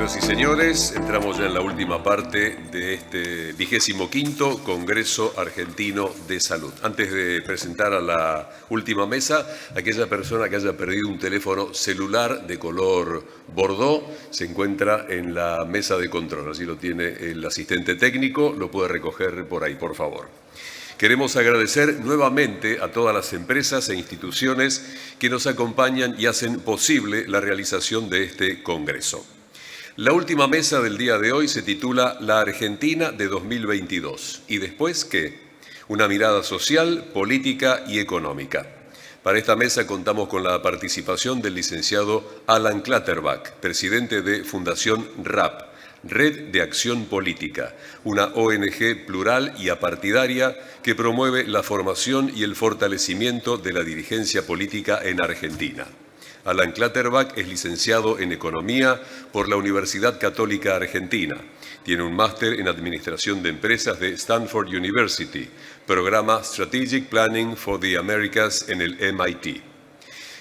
Señoras y señores, entramos ya en la última parte de este 25º Congreso Argentino de Salud. Antes de presentar a la última mesa, aquella persona que haya perdido un teléfono celular de color bordó se encuentra en la mesa de control. Así lo tiene el asistente técnico, lo puede recoger por ahí, por favor. Queremos agradecer nuevamente a todas las empresas e instituciones que nos acompañan y hacen posible la realización de este Congreso. La última mesa del día de hoy se titula La Argentina de 2022. ¿Y después qué? Una mirada social, política y económica. Para esta mesa contamos con la participación del licenciado Alan Clutterbuck, presidente de Fundación RAP, Red de Acción Política, una ONG plural y apartidaria que promueve la formación y el fortalecimiento de la dirigencia política en Argentina. Alan Clutterbuck es licenciado en Economía por la Universidad Católica Argentina. Tiene un máster en Administración de Empresas de Stanford University, programa Strategic Planning for the Americas en el MIT.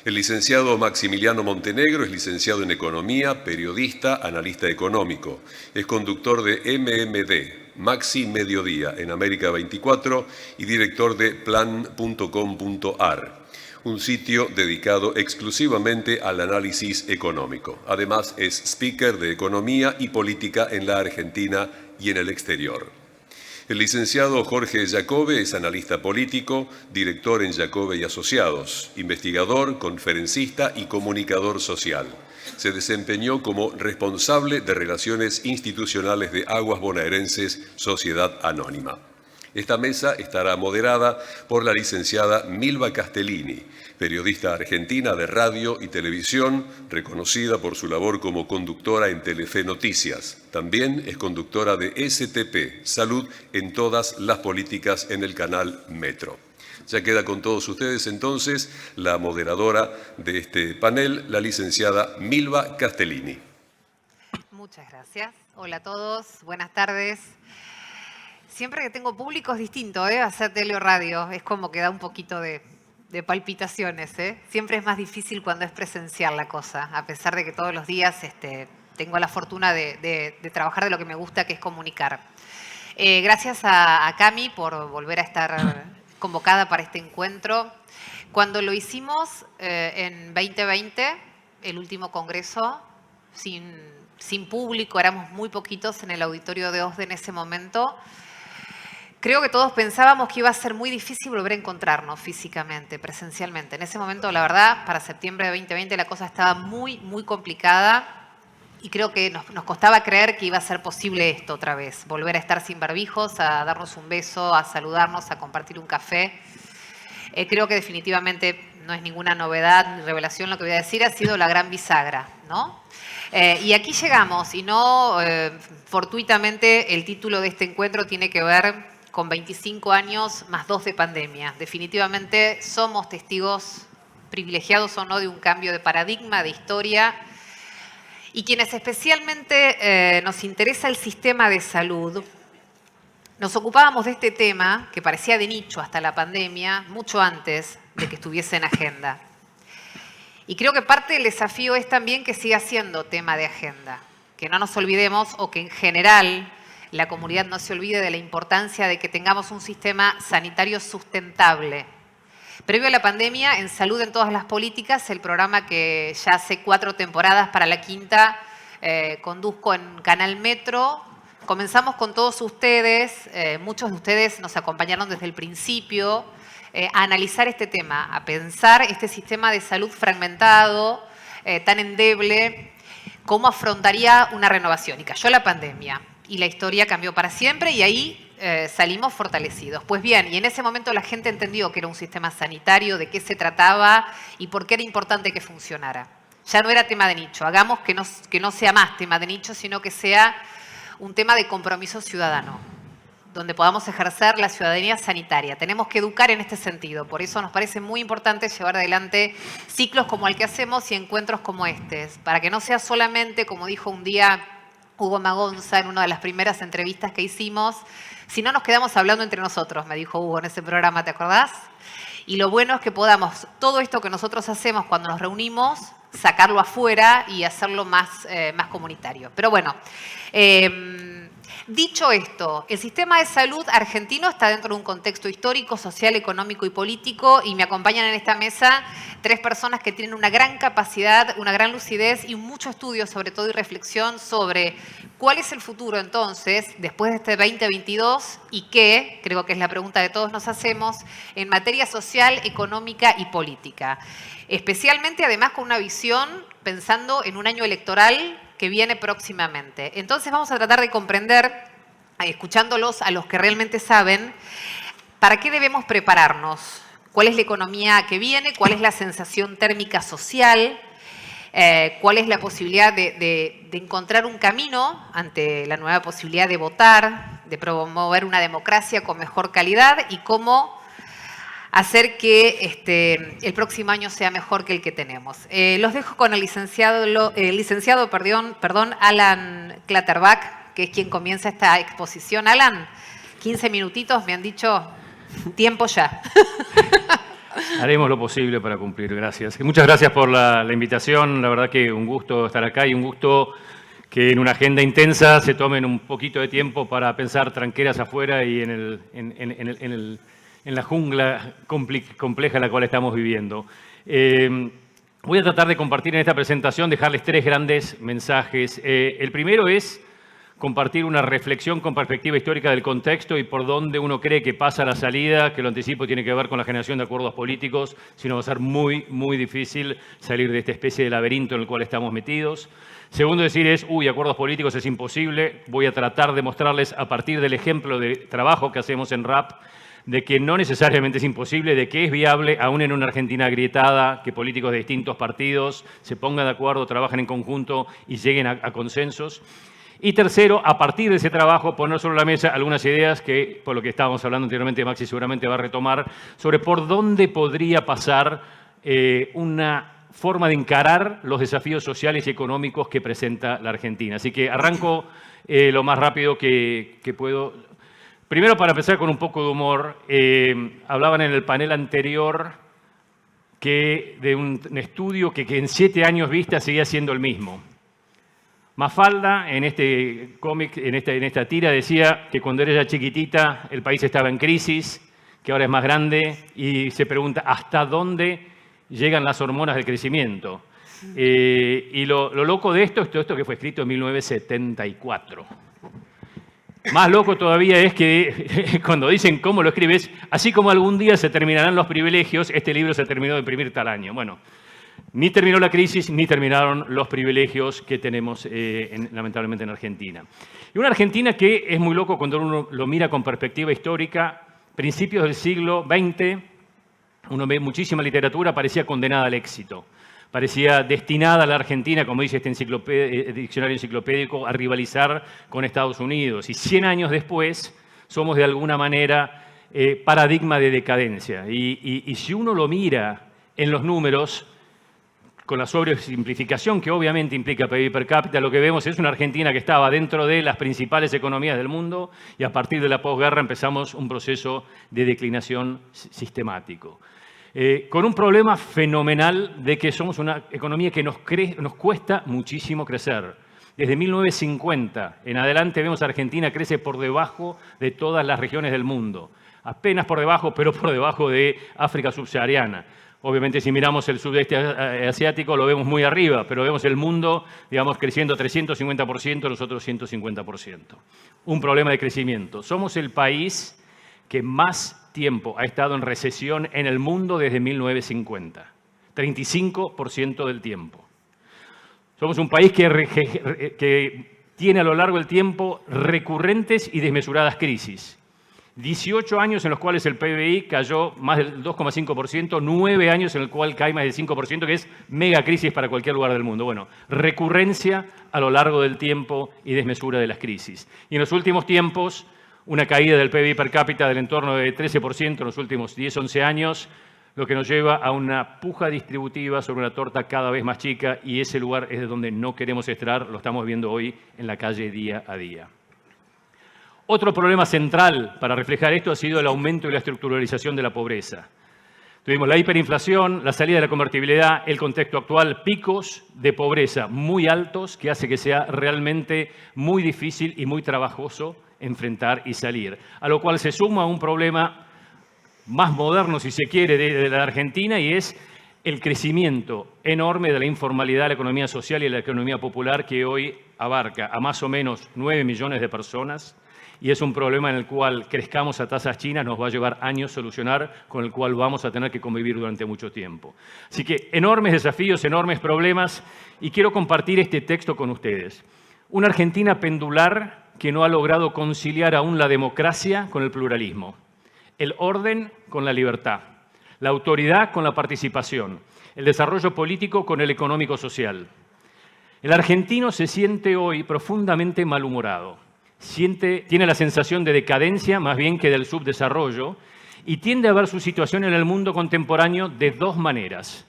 El licenciado Maximiliano Montenegro es licenciado en Economía, periodista, analista económico. Es conductor de MMD, Maxi Mediodía, en América 24 y director de plan.com.ar. Un sitio dedicado exclusivamente al análisis económico. Además, es speaker de Economía y Política en la Argentina y en el exterior. El licenciado Jorge Jacobe es analista político, director en Jacobe y Asociados, investigador, conferencista y comunicador social. Se desempeñó como responsable de Relaciones Institucionales de Aguas Bonaerenses Sociedad Anónima. Esta mesa estará moderada por la licenciada Milva Castellini, periodista argentina de radio y televisión, reconocida por su labor como conductora en Telefe Noticias. También es conductora de STP, Salud en todas las políticas en el canal Metro. Ya queda con todos ustedes entonces la moderadora de este panel, la licenciada Milva Castellini. Muchas gracias. Hola a todos, buenas tardes. Siempre que tengo público es distinto, hacer tele o radio. Es como que da un poquito de palpitaciones. Siempre es más difícil cuando es presencial la cosa, a pesar de que todos los días tengo la fortuna de trabajar de lo que me gusta, que es comunicar. Gracias a Cami por volver a estar convocada para este encuentro. Cuando lo hicimos en 2020, el último congreso, sin público, éramos muy poquitos en el auditorio de OSDE en ese momento. Creo que todos pensábamos que iba a ser muy difícil volver a encontrarnos físicamente, presencialmente. En ese momento, la verdad, para septiembre de 2020 la cosa estaba muy, muy complicada y creo que nos costaba creer que iba a ser posible esto otra vez. Volver a estar sin barbijos, a darnos un beso, a saludarnos, a compartir un café. Creo que definitivamente no es ninguna novedad ni revelación lo que voy a decir, ha sido la gran bisagra, ¿no? Y aquí llegamos y no fortuitamente el título de este encuentro tiene que ver con 25 años más 2 de pandemia. Definitivamente somos testigos, privilegiados o no, de un cambio de paradigma, de historia. Y quienes especialmente nos interesa el sistema de salud, nos ocupábamos de este tema, que parecía de nicho hasta la pandemia, mucho antes de que estuviese en agenda. Y creo que parte del desafío es también que siga siendo tema de agenda. Que no nos olvidemos, o que en general la comunidad no se olvide de la importancia de que tengamos un sistema sanitario sustentable. Previo a la pandemia, en Salud en todas las políticas, el programa que ya hace 4 temporadas, para la 5ª, conduzco en Canal Metro. Comenzamos con todos ustedes, muchos de ustedes nos acompañaron desde el principio, a analizar este tema, a pensar este sistema de salud fragmentado, tan endeble, cómo afrontaría una renovación. Y cayó la pandemia. Y la historia cambió para siempre y ahí salimos fortalecidos. Pues bien, y en ese momento la gente entendió que era un sistema sanitario, de qué se trataba y por qué era importante que funcionara. Ya no era tema de nicho. Hagamos que no sea más tema de nicho, sino que sea un tema de compromiso ciudadano, donde podamos ejercer la ciudadanía sanitaria. Tenemos que educar en este sentido. Por eso nos parece muy importante llevar adelante ciclos como el que hacemos y encuentros como este, para que no sea solamente, como dijo un día Hugo Magonza en una de las primeras entrevistas que hicimos, si no nos quedamos hablando entre nosotros, me dijo Hugo en ese programa, ¿te acordás? Y lo bueno es que podamos, todo esto que nosotros hacemos cuando nos reunimos, sacarlo afuera y hacerlo más comunitario. Pero bueno, dicho esto, el sistema de salud argentino está dentro de un contexto histórico, social, económico y político, y me acompañan en esta mesa 3 personas que tienen una gran capacidad, una gran lucidez y mucho estudio, sobre todo, y reflexión sobre cuál es el futuro entonces, después de este 2022, y qué, creo que es la pregunta que todos nos hacemos, en materia social, económica y política. Especialmente, además, con una visión pensando en un año electoral que viene próximamente. Entonces vamos a tratar de comprender, escuchándolos a los que realmente saben, para qué debemos prepararnos, cuál es la economía que viene, cuál es la sensación térmica social, cuál es la posibilidad de encontrar un camino ante la nueva posibilidad de votar, de promover una democracia con mejor calidad y cómo hacer que el próximo año sea mejor que el que tenemos. Los dejo con el licenciado Alan Clutterbuck, que es quien comienza esta exposición. Alan, 15 minutitos, me han dicho, tiempo ya. Haremos lo posible para cumplir, gracias. Y muchas gracias por la invitación, la verdad que un gusto estar acá y un gusto que en una agenda intensa se tomen un poquito de tiempo para pensar tranqueras afuera y en la jungla compleja en la cual estamos viviendo. Voy a tratar de compartir en esta presentación, dejarles 3 grandes mensajes. El primero es compartir una reflexión con perspectiva histórica del contexto y por dónde uno cree que pasa la salida, que lo anticipo tiene que ver con la generación de acuerdos políticos, sino va a ser muy, muy difícil salir de esta especie de laberinto en el cual estamos metidos. Segundo, decir es, acuerdos políticos es imposible. Voy a tratar de mostrarles a partir del ejemplo de trabajo que hacemos en RAP, de que no necesariamente es imposible, de que es viable, aún en una Argentina agrietada, que políticos de distintos partidos se pongan de acuerdo, trabajen en conjunto y lleguen a consensos. Y tercero, a partir de ese trabajo, poner sobre la mesa algunas ideas que, por lo que estábamos hablando anteriormente, Maxi seguramente va a retomar, sobre por dónde podría pasar una forma de encarar los desafíos sociales y económicos que presenta la Argentina. Así que arranco lo más rápido que puedo. Primero, para empezar con un poco de humor, hablaban en el panel anterior de un estudio que en 7 años vista seguía siendo el mismo. Mafalda, en este cómic, en esta tira, decía que cuando era chiquitita el país estaba en crisis, que ahora es más grande, y se pregunta hasta dónde llegan las hormonas del crecimiento. Y lo loco de esto es todo esto que fue escrito en 1974. Más loco todavía es que cuando dicen cómo lo escribes, así como algún día se terminarán los privilegios, este libro se terminó de imprimir tal año. Bueno, ni terminó la crisis, ni terminaron los privilegios que tenemos lamentablemente en Argentina. Y una Argentina que es muy loco cuando uno lo mira con perspectiva histórica. Principios del siglo XX, uno ve muchísima literatura, parecía condenada al éxito. Parecía destinada a la Argentina, como dice este diccionario enciclopédico, a rivalizar con Estados Unidos. Y 100 años después somos de alguna manera paradigma de decadencia. Y si uno lo mira en los números, con la sobresimplificación que obviamente implica PIB per cápita, lo que vemos es una Argentina que estaba dentro de las principales economías del mundo y a partir de la posguerra empezamos un proceso de declinación sistemático. Con un problema fenomenal de que somos una economía que nos cuesta muchísimo crecer. Desde 1950 en adelante vemos a Argentina crece por debajo de todas las regiones del mundo. Apenas por debajo, pero por debajo de África subsahariana. Obviamente, si miramos el sudeste asiático, lo vemos muy arriba, pero vemos el mundo, digamos, creciendo 350%, nosotros 150%. Un problema de crecimiento. Somos el país que más tiempo ha estado en recesión en el mundo desde 1950. 35% del tiempo. Somos un país que tiene a lo largo del tiempo recurrentes y desmesuradas crisis. 18 años en los cuales el PBI cayó más del 2,5%, 9 años en el cual cae más del 5%, que es mega crisis para cualquier lugar del mundo. Bueno, recurrencia a lo largo del tiempo y desmesura de las crisis. Y en los últimos tiempos, una caída del PBI per cápita del entorno de 13% en los últimos 10, 11 años, lo que nos lleva a una puja distributiva sobre una torta cada vez más chica y ese lugar es de donde no queremos estar, lo estamos viendo hoy en la calle día a día. Otro problema central para reflejar esto ha sido el aumento y la estructuralización de la pobreza. Tuvimos la hiperinflación, la salida de la convertibilidad, el contexto actual, picos de pobreza muy altos que hace que sea realmente muy difícil y muy trabajoso enfrentar y salir. A lo cual se suma un problema más moderno, si se quiere, de la Argentina, y es el crecimiento enorme de la informalidad, la economía social y la economía popular, que hoy abarca a más o menos 9 millones de personas, y es un problema en el cual crezcamos a tasas chinas, nos va a llevar años solucionar, con el cual vamos a tener que convivir durante mucho tiempo. Así que enormes desafíos, enormes problemas, y quiero compartir este texto con ustedes. Una Argentina pendular que no ha logrado conciliar aún la democracia con el pluralismo, el orden con la libertad, la autoridad con la participación, el desarrollo político con el económico-social. El argentino se siente hoy profundamente malhumorado. Tiene la sensación de decadencia más bien que del subdesarrollo y tiende a ver su situación en el mundo contemporáneo de dos maneras.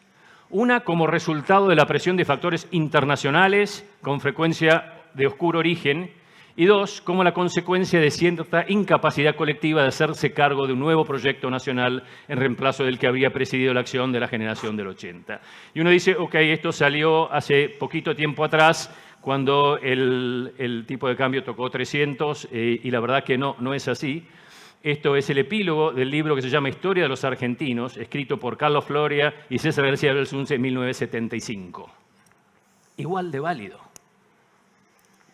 Una, como resultado de la presión de factores internacionales con frecuencia de oscuro origen, y dos, como la consecuencia de cierta incapacidad colectiva de hacerse cargo de un nuevo proyecto nacional en reemplazo del que había presidido la acción de la generación del 80. Y uno dice, ok, esto salió hace poquito tiempo atrás, cuando el tipo de cambio tocó 300, y la verdad que no es así. Esto es el epílogo del libro que se llama Historia de los Argentinos, escrito por Carlos Floria y César García Belsunce en 1975. Igual de válido.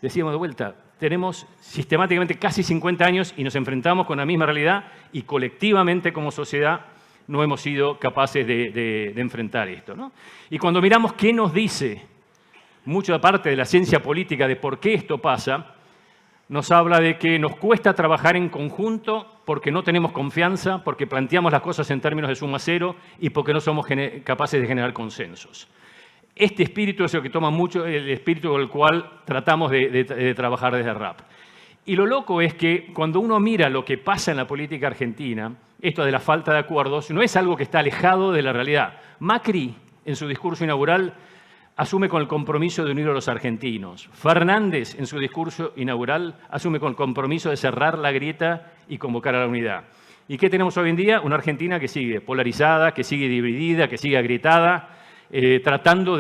Decíamos de vuelta, tenemos sistemáticamente casi 50 años y nos enfrentamos con la misma realidad y colectivamente como sociedad no hemos sido capaces de enfrentar esto, ¿no? Y cuando miramos qué nos dice mucha parte de la ciencia política de por qué esto pasa, nos habla de que nos cuesta trabajar en conjunto porque no tenemos confianza, porque planteamos las cosas en términos de suma cero y porque no somos capaces de generar consensos. Este espíritu es el que toma mucho, el espíritu con el cual tratamos de trabajar desde RAP. Y lo loco es que cuando uno mira lo que pasa en la política argentina, esto de la falta de acuerdos, no es algo que está alejado de la realidad. Macri, en su discurso inaugural, asume con el compromiso de unir a los argentinos. Fernández, en su discurso inaugural, asume con el compromiso de cerrar la grieta y convocar a la unidad. ¿Y qué tenemos hoy en día? Una Argentina que sigue polarizada, que sigue dividida, que sigue agrietada, tratando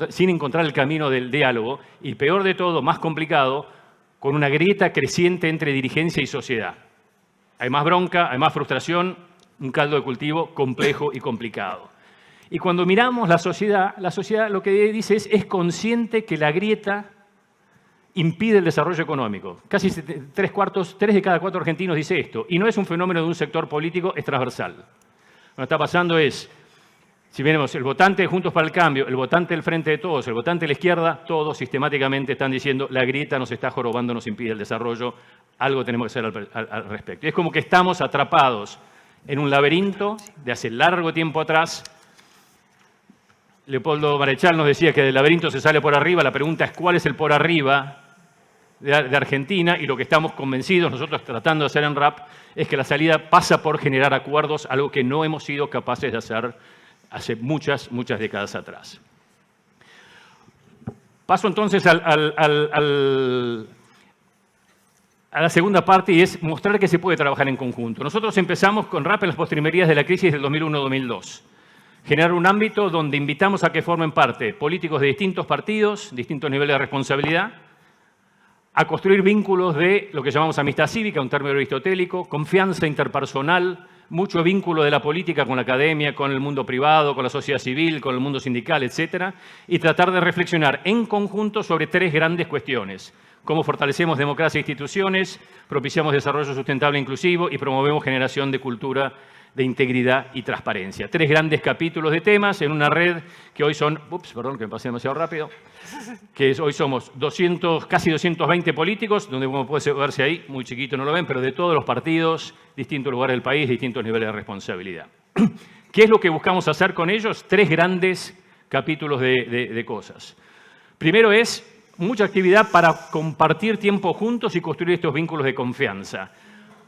sin encontrar el camino del diálogo, y peor de todo, más complicado, con una grieta creciente entre dirigencia y sociedad. Hay más bronca, hay más frustración, un caldo de cultivo complejo y complicado. Y cuando miramos la sociedad lo que dice es consciente que la grieta impide el desarrollo económico. Casi 3 de cada 4 argentinos dice esto. Y no es un fenómeno de un sector político, es transversal. Lo que está pasando es, si vemos el votante de Juntos para el Cambio, el votante del Frente de Todos, el votante de la izquierda, todos sistemáticamente están diciendo la grieta nos está jorobando, nos impide el desarrollo, algo tenemos que hacer al respecto. Y es como que estamos atrapados en un laberinto de hace largo tiempo atrás. Leopoldo Marechal nos decía que del laberinto se sale por arriba. La pregunta es cuál es el por arriba de Argentina, y lo que estamos convencidos nosotros tratando de hacer en RAP es que la salida pasa por generar acuerdos, algo que no hemos sido capaces de hacer hace muchas décadas atrás. Paso entonces a la segunda parte, y es mostrar que se puede trabajar en conjunto. Nosotros empezamos con RAP en las postrimerías de la crisis del 2001-2002. Generar un ámbito donde invitamos a que formen parte políticos de distintos partidos, distintos niveles de responsabilidad, a construir vínculos de lo que llamamos amistad cívica, un término aristotélico, confianza interpersonal, mucho vínculo de la política con la academia, con el mundo privado, con la sociedad civil, con el mundo sindical, etc. Y tratar de reflexionar en conjunto sobre 3 grandes cuestiones. Cómo fortalecemos democracia e instituciones, propiciamos desarrollo sustentable e inclusivo y promovemos generación de cultura de integridad y transparencia. 3 grandes capítulos de temas en una red que hoy son, perdón que me pasé demasiado rápido, hoy somos casi 220 políticos, donde como puede verse ahí, muy chiquito no lo ven, pero de todos los partidos, distintos lugares del país, distintos niveles de responsabilidad. ¿Qué es lo que buscamos hacer con ellos? 3 grandes capítulos de cosas. Primero es mucha actividad para compartir tiempo juntos y construir estos vínculos de confianza.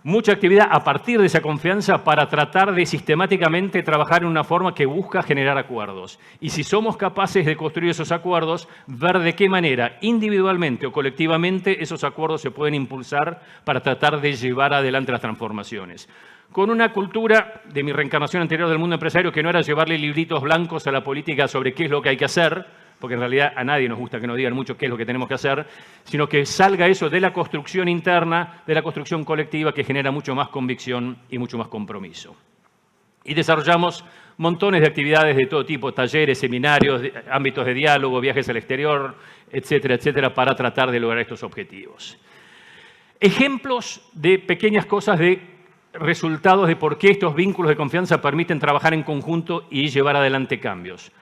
Mucha actividad a partir de esa confianza para tratar de sistemáticamente trabajar en una forma que busca generar acuerdos. Y si somos capaces de construir esos acuerdos, ver de qué manera, individualmente o colectivamente, esos acuerdos se pueden impulsar para tratar de llevar adelante las transformaciones. Con una cultura de mi reencarnación anterior del mundo empresario que no era llevarle libritos blancos a la política sobre qué es lo que hay que hacer, porque en realidad a nadie nos gusta que nos digan mucho qué es lo que tenemos que hacer, sino que salga eso de la construcción interna, de la construcción colectiva, que genera mucho más convicción y mucho más compromiso. Y desarrollamos montones de actividades de todo tipo, talleres, seminarios, ámbitos de diálogo, viajes al exterior, etcétera, etcétera, para tratar de lograr estos objetivos. Ejemplos de pequeñas cosas de resultados de por qué estos vínculos de confianza permiten trabajar en conjunto y llevar adelante cambios.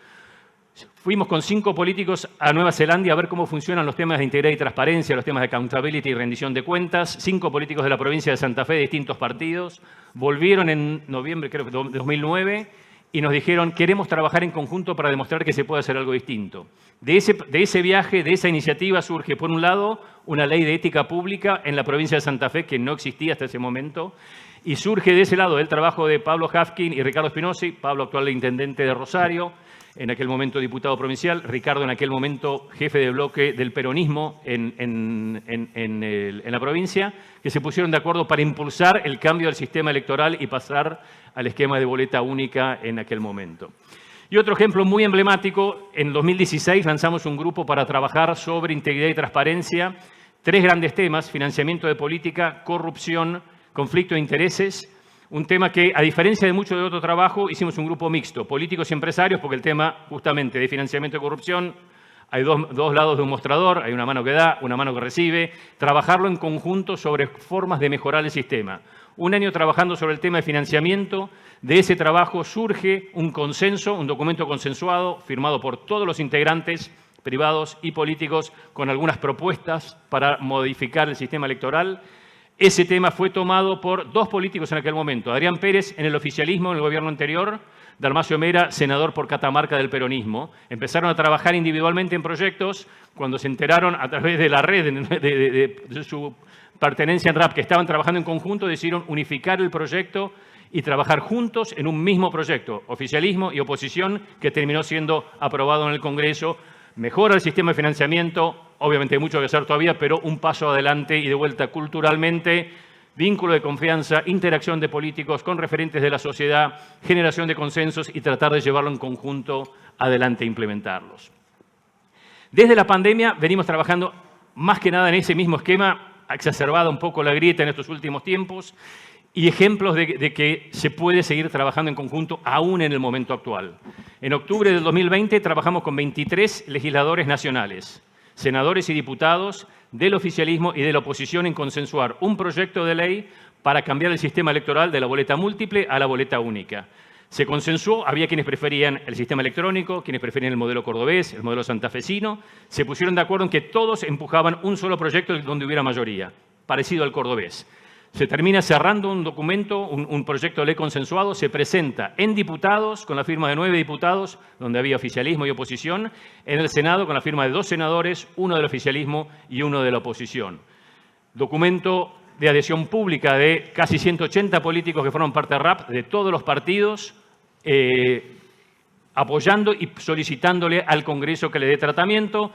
Fuimos con 5 políticos a Nueva Zelanda a ver cómo funcionan los temas de integridad y transparencia, los temas de accountability y rendición de cuentas. 5 políticos de la provincia de Santa Fe de distintos partidos. Volvieron en noviembre, creo que de 2009, y nos dijeron, queremos trabajar en conjunto para demostrar que se puede hacer algo distinto. De ese viaje, de esa iniciativa, surge, por un lado, una ley de ética pública en la provincia de Santa Fe que no existía hasta ese momento, y surge de ese lado el trabajo de Pablo Hafkin y Ricardo Spinosi, Pablo actual intendente de Rosario, en aquel momento diputado provincial, Ricardo en aquel momento jefe de bloque del peronismo en la provincia, que se pusieron de acuerdo para impulsar el cambio del sistema electoral y pasar al esquema de boleta única en aquel momento. Y otro ejemplo muy emblemático, en 2016 lanzamos un grupo para trabajar sobre integridad y transparencia, 3 grandes temas: financiamiento de política, corrupción, conflicto de intereses. Un tema que, a diferencia de mucho de otro trabajo, hicimos un grupo mixto, políticos y empresarios, porque el tema justamente de financiamiento y corrupción, hay dos lados de un mostrador, hay una mano que da, una mano que recibe, trabajarlo en conjunto sobre formas de mejorar el sistema. Un año trabajando sobre el tema de financiamiento, de ese trabajo surge un consenso, un documento consensuado, firmado por todos los integrantes, privados y políticos, con algunas propuestas para modificar el sistema electoral. Ese tema fue tomado por 2 políticos en aquel momento, Adrián Pérez en el oficialismo en el gobierno anterior, Dalmacio Mera, senador por Catamarca del peronismo. Empezaron a trabajar individualmente en proyectos. Cuando se enteraron a través de la red de su pertenencia en RAP que estaban trabajando en conjunto, decidieron unificar el proyecto y trabajar juntos en un mismo proyecto, oficialismo y oposición, que terminó siendo aprobado en el Congreso. Mejora el sistema de financiamiento, obviamente hay mucho que hacer todavía, pero un paso adelante y de vuelta culturalmente, vínculo de confianza, interacción de políticos con referentes de la sociedad, generación de consensos y tratar de llevarlo en conjunto adelante e implementarlos. Desde la pandemia venimos trabajando más que nada en ese mismo esquema, exacerbada un poco la grieta en estos últimos tiempos, y ejemplos de que se puede seguir trabajando en conjunto aún en el momento actual. En octubre del 2020 trabajamos con 23 legisladores nacionales, senadores y diputados del oficialismo y de la oposición en consensuar un proyecto de ley para cambiar el sistema electoral de la boleta múltiple a la boleta única. Se consensuó, había quienes preferían el sistema electrónico, quienes preferían el modelo cordobés, el modelo santafesino. Se pusieron de acuerdo en que todos empujaban un solo proyecto donde hubiera mayoría, parecido al cordobés. Se termina cerrando un documento, un proyecto de ley consensuado, se presenta en diputados, con la firma de 9 diputados, donde había oficialismo y oposición, en el Senado, con la firma de 2 senadores, 1 del oficialismo y 1 de la oposición. Documento de adhesión pública de casi 180 políticos que forman parte de RAP, de todos los partidos, apoyando y solicitándole al Congreso que le dé tratamiento.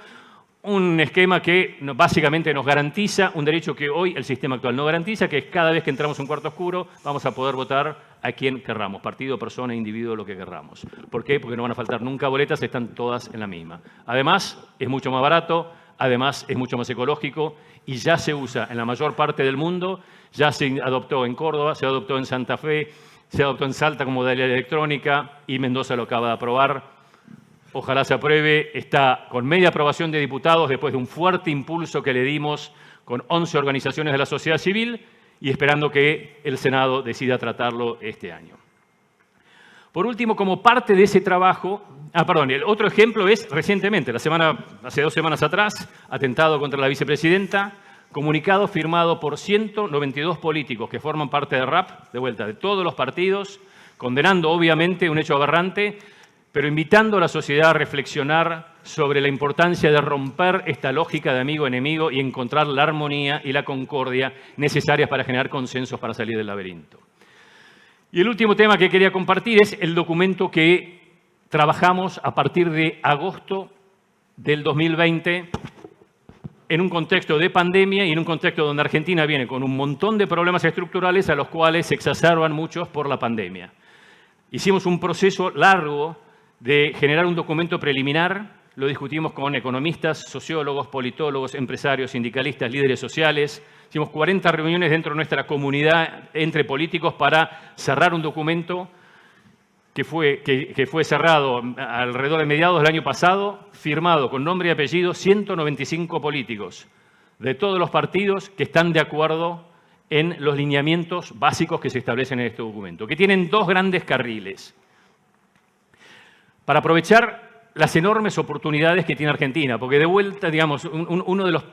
Un esquema que básicamente nos garantiza un derecho que hoy el sistema actual no garantiza, que es cada vez que entramos a un cuarto oscuro vamos a poder votar a quien querramos, partido, persona, individuo, lo que querramos. ¿Por qué? Porque no van a faltar nunca boletas, están todas en la misma. Además, es mucho más barato, además es mucho más ecológico y ya se usa en la mayor parte del mundo, ya se adoptó en Córdoba, se adoptó en Santa Fe, se adoptó en Salta como modalidad electrónica y Mendoza lo acaba de aprobar. Ojalá se apruebe, está con media aprobación de diputados después de un fuerte impulso que le dimos con 11 organizaciones de la sociedad civil y esperando que el Senado decida tratarlo este año. Por último, como parte de ese trabajo, el otro ejemplo es recientemente, hace 2 semanas atrás, atentado contra la vicepresidenta, comunicado firmado por 192 políticos que forman parte de RAP, de vuelta, de todos los partidos, condenando obviamente un hecho aberrante. pero invitando a la sociedad a reflexionar sobre la importancia de romper esta lógica de amigo-enemigo y encontrar la armonía y la concordia necesarias para generar consensos para salir del laberinto. Y el último tema que quería compartir es el documento que trabajamos a partir de agosto del 2020 en un contexto de pandemia y en un contexto donde Argentina viene con un montón de problemas estructurales a los cuales se exacerban muchos por la pandemia. Hicimos un proceso largo de generar un documento preliminar, lo discutimos con economistas, sociólogos, politólogos, empresarios, sindicalistas, líderes sociales. Hicimos 40 reuniones dentro de nuestra comunidad entre políticos para cerrar un documento que fue cerrado alrededor de mediados del año pasado, firmado con nombre y apellido 195 políticos de todos los partidos que están de acuerdo en los lineamientos básicos que se establecen en este documento, que tienen dos grandes carriles. Para aprovechar las enormes oportunidades que tiene Argentina, porque de vuelta, digamos, uno de las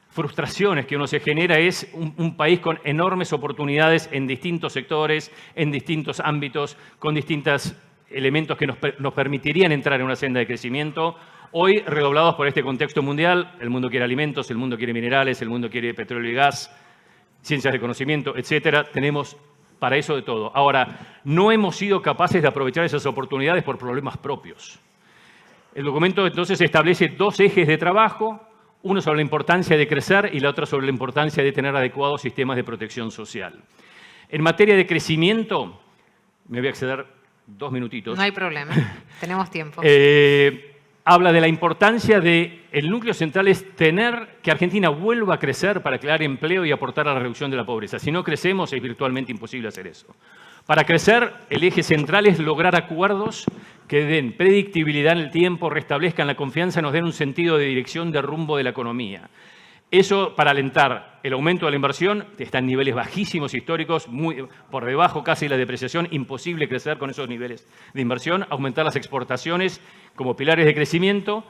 frustraciones que uno se genera es un país con enormes oportunidades en distintos sectores, en distintos ámbitos, con distintos elementos que nos permitirían entrar en una senda de crecimiento. Hoy, redoblados por este contexto mundial, el mundo quiere alimentos, el mundo quiere minerales, el mundo quiere petróleo y gas, ciencias de conocimiento, etcétera. Tenemos para eso de todo. Ahora, no hemos sido capaces de aprovechar esas oportunidades por problemas propios. El documento entonces establece dos ejes de trabajo, uno sobre la importancia de crecer y la otra sobre la importancia de tener adecuados sistemas de protección social. En materia de crecimiento, me voy a exceder 2 minutitos. No hay problema, tenemos tiempo. Habla de la importancia de, el núcleo central es tener que Argentina vuelva a crecer para crear empleo y aportar a la reducción de la pobreza. Si no crecemos, es virtualmente imposible hacer eso. Para crecer, el eje central es lograr acuerdos que den predictibilidad en el tiempo, restablezcan la confianza, nos den un sentido de dirección, de rumbo de la economía. Eso para alentar el aumento de la inversión, está en niveles bajísimos históricos, muy por debajo casi de la depreciación, imposible crecer con esos niveles de inversión, aumentar las exportaciones como pilares de crecimiento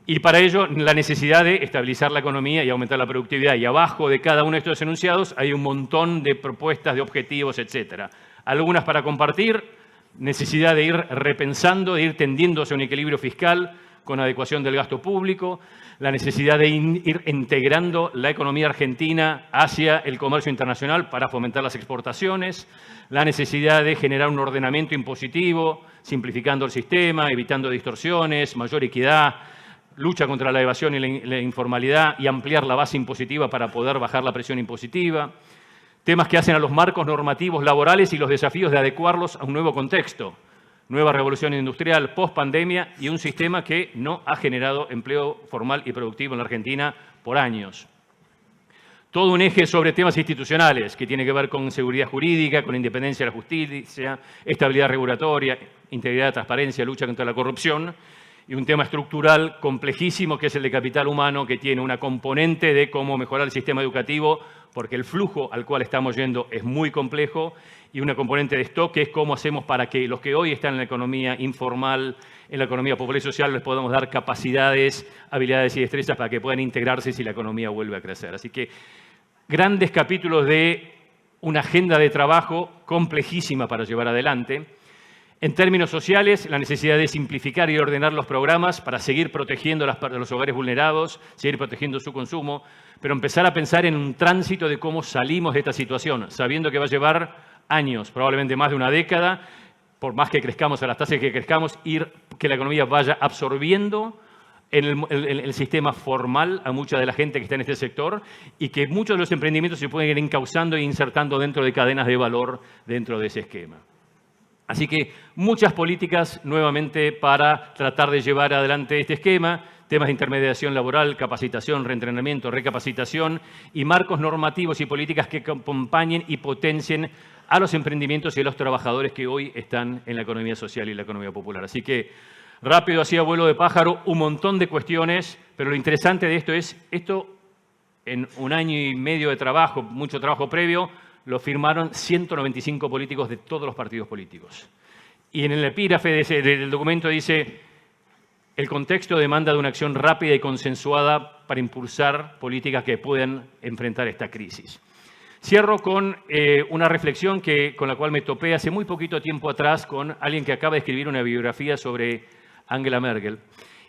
y para ello la necesidad de estabilizar la economía y aumentar la productividad. Y abajo de cada uno de estos enunciados hay un montón de propuestas, de objetivos, etcétera. Algunas para compartir, necesidad de ir repensando, de ir tendiendo hacia un equilibrio fiscal con adecuación del gasto público, la necesidad de ir integrando la economía argentina hacia el comercio internacional para fomentar las exportaciones, la necesidad de generar un ordenamiento impositivo, simplificando el sistema, evitando distorsiones, mayor equidad, lucha contra la evasión y la informalidad y ampliar la base impositiva para poder bajar la presión impositiva, temas que hacen a los marcos normativos laborales y los desafíos de adecuarlos a un nuevo contexto, nueva revolución industrial, post-pandemia y un sistema que no ha generado empleo formal y productivo en la Argentina por años. Todo un eje sobre temas institucionales que tiene que ver con seguridad jurídica, con independencia de la justicia, estabilidad regulatoria, integridad, transparencia, lucha contra la corrupción y un tema estructural complejísimo que es el de capital humano, que tiene una componente de cómo mejorar el sistema educativo, porque el flujo al cual estamos yendo es muy complejo, y una componente de stock que es cómo hacemos para que los que hoy están en la economía informal, en la economía popular y social, les podamos dar capacidades, habilidades y destrezas para que puedan integrarse si la economía vuelve a crecer. Así que grandes capítulos de una agenda de trabajo complejísima para llevar adelante. En términos sociales, la necesidad de simplificar y ordenar los programas para seguir protegiendo a los hogares vulnerados, seguir protegiendo su consumo, pero empezar a pensar en un tránsito de cómo salimos de esta situación, sabiendo que va a llevar años, probablemente más de una década, por más que crezcamos a las tasas que crezcamos, que la economía vaya absorbiendo en el sistema formal a mucha de la gente que está en este sector y que muchos de los emprendimientos se pueden ir encauzando e insertando dentro de cadenas de valor dentro de ese esquema. Así que muchas políticas nuevamente para tratar de llevar adelante este esquema, temas de intermediación laboral, capacitación, reentrenamiento, recapacitación y marcos normativos y políticas que acompañen y potencien a los emprendimientos y a los trabajadores que hoy están en la economía social y la economía popular. Así que rápido, así a vuelo de pájaro, un montón de cuestiones, pero lo interesante de esto es, esto en 1 año y medio de trabajo, mucho trabajo previo, lo firmaron 195 políticos de todos los partidos políticos. Y en el epígrafe del documento dice, el contexto demanda de una acción rápida y consensuada para impulsar políticas que puedan enfrentar esta crisis. Cierro con una reflexión con la cual me topé hace muy poquito tiempo atrás con alguien que acaba de escribir una biografía sobre Angela Merkel.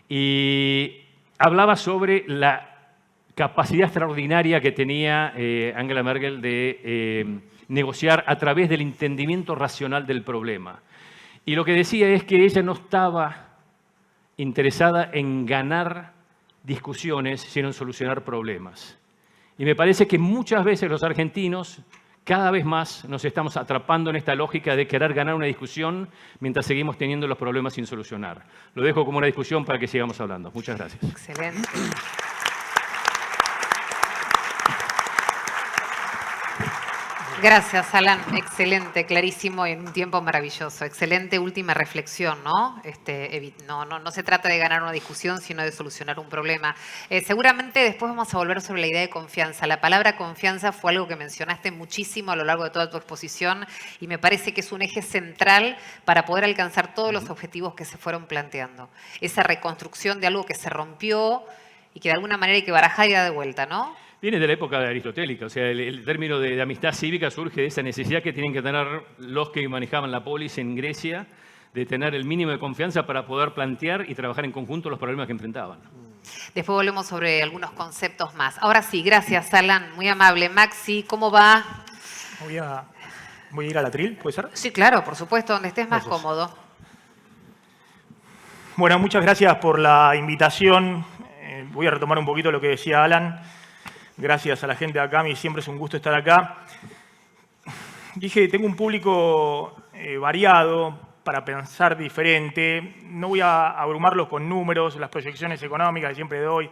Y hablaba sobre la capacidad extraordinaria que tenía Angela Merkel de negociar a través del entendimiento racional del problema. Y lo que decía es que ella no estaba interesada en ganar discusiones, sino en solucionar problemas. Y me parece que muchas veces los argentinos, cada vez más, nos estamos atrapando en esta lógica de querer ganar una discusión mientras seguimos teniendo los problemas sin solucionar. Lo dejo como una discusión para que sigamos hablando. Muchas gracias. Excelente. Gracias, Alan. Excelente, clarísimo y en un tiempo maravilloso. Excelente última reflexión, ¿no? No se trata de ganar una discusión, sino de solucionar un problema. Seguramente después vamos a volver sobre la idea de confianza. La palabra confianza fue algo que mencionaste muchísimo a lo largo de toda tu exposición y me parece que es un eje central para poder alcanzar todos los objetivos que se fueron planteando. Esa reconstrucción de algo que se rompió y que de alguna manera hay que barajar y dar de vuelta, ¿no? Viene de la época aristotélica, o sea, el término de amistad cívica surge de esa necesidad que tienen que tener los que manejaban la polis en Grecia, de tener el mínimo de confianza para poder plantear y trabajar en conjunto los problemas que enfrentaban. Después volvemos sobre algunos conceptos más. Ahora sí, gracias, Alan, muy amable. Maxi, ¿cómo va? Voy a ir al atril, ¿puede ser? Sí, claro, por supuesto, donde estés más cómodo. Bueno, muchas gracias por la invitación. Voy a retomar un poquito lo que decía Alan. Gracias a la gente de Acami, siempre es un gusto estar acá. Dije, tengo un público variado para pensar diferente. No voy a abrumarlos con números, las proyecciones económicas que siempre doy,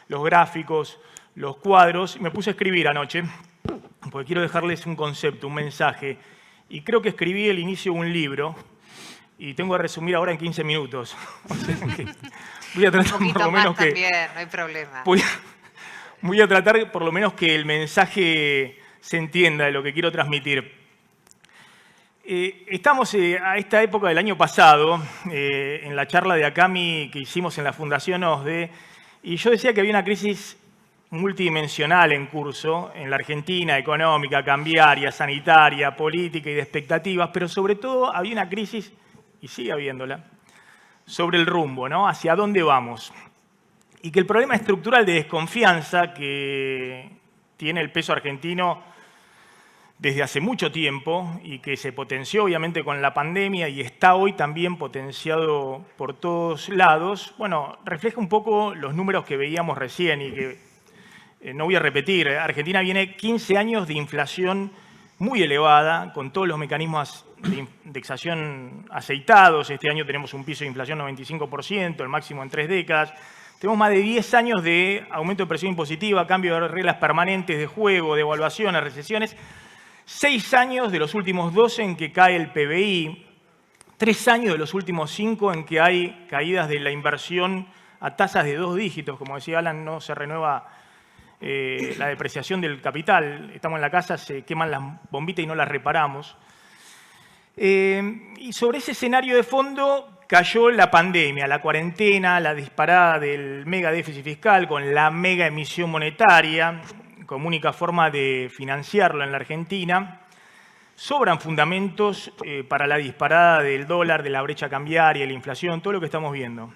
los gráficos, los cuadros. Me puse a escribir anoche, porque quiero dejarles un concepto, un mensaje. Y creo que escribí el inicio de un libro, y tengo que resumir ahora en 15 minutos. O sea, voy a tratar un por lo menos que... también, no hay problema. Voy a tratar por lo menos que el mensaje se entienda de lo que quiero transmitir. Estamos a esta época del año pasado, en la charla de Acami que hicimos en la Fundación OSDE, y yo decía que había una crisis multidimensional en curso en la Argentina, económica, cambiaria, sanitaria, política y de expectativas, pero sobre todo había una crisis, y sigue habiéndola, sobre el rumbo, ¿no? Hacia dónde vamos. Y que el problema estructural de desconfianza que tiene el peso argentino desde hace mucho tiempo y que se potenció obviamente con la pandemia y está hoy también potenciado por todos lados, bueno, refleja un poco los números que veíamos recién y que no voy a repetir. Argentina viene 15 años de inflación muy elevada, con todos los mecanismos de indexación aceitados. Este año tenemos un piso de inflación 95%, el máximo en 3 décadas. Tenemos más de 10 años de aumento de presión impositiva, cambio de reglas permanentes de juego, devaluaciones, recesiones. 6 años de los últimos 12 en que cae el PBI. 3 años de los últimos 5 en que hay caídas de la inversión a tasas de 2 dígitos. Como decía Alan, no se renueva la depreciación del capital. Estamos en la casa, se queman las bombitas y no las reparamos. Y sobre ese escenario de fondo cayó la pandemia, la cuarentena, la disparada del mega déficit fiscal con la mega emisión monetaria, como única forma de financiarlo en la Argentina. Sobran fundamentos para la disparada del dólar, de la brecha cambiaria, la inflación, todo lo que estamos viendo.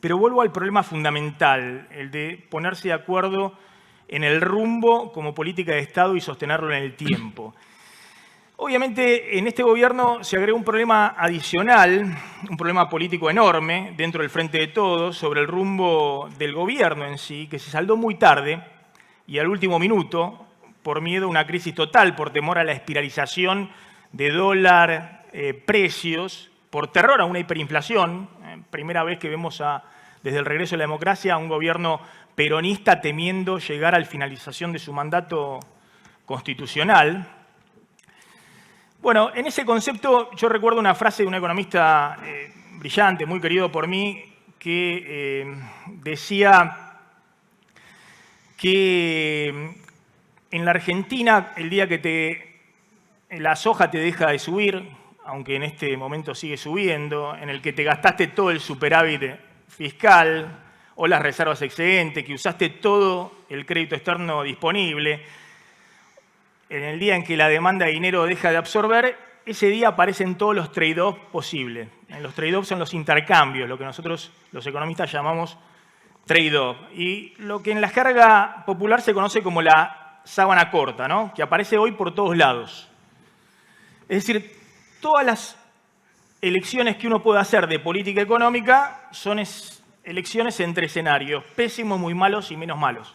Pero vuelvo al problema fundamental, el de ponerse de acuerdo en el rumbo como política de Estado y sostenerlo en el tiempo. Obviamente, en este gobierno se agrega un problema adicional, un problema político enorme dentro del Frente de Todos sobre el rumbo del gobierno en sí, que se saldó muy tarde y al último minuto por miedo a una crisis total, por temor a la espiralización de dólar, precios, por terror a una hiperinflación. Primera vez que vemos desde el regreso de la democracia a un gobierno peronista temiendo llegar a la finalización de su mandato constitucional. Bueno, en ese concepto yo recuerdo una frase de un economista brillante, muy querido por mí, que decía que en la Argentina el día que la soja te deja de subir, aunque en este momento sigue subiendo, en el que te gastaste todo el superávit fiscal o las reservas excedentes, que usaste todo el crédito externo disponible, en el día en que la demanda de dinero deja de absorber, ese día aparecen todos los trade-offs posibles. Los trade-offs son los intercambios, lo que nosotros los economistas llamamos trade-off. Y lo que en la jerga popular se conoce como la sábana corta, ¿no? Que aparece hoy por todos lados. Es decir, todas las elecciones que uno puede hacer de política económica son elecciones entre escenarios pésimos, muy malos y menos malos.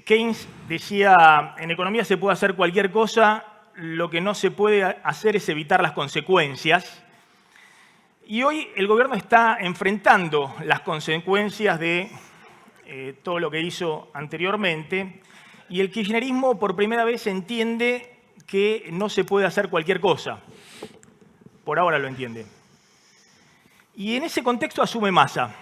Keynes decía, en economía se puede hacer cualquier cosa, lo que no se puede hacer es evitar las consecuencias. Y hoy el gobierno está enfrentando las consecuencias de todo lo que hizo anteriormente, y el kirchnerismo por primera vez entiende que no se puede hacer cualquier cosa. Por ahora lo entiende. Y en ese contexto asume Massa.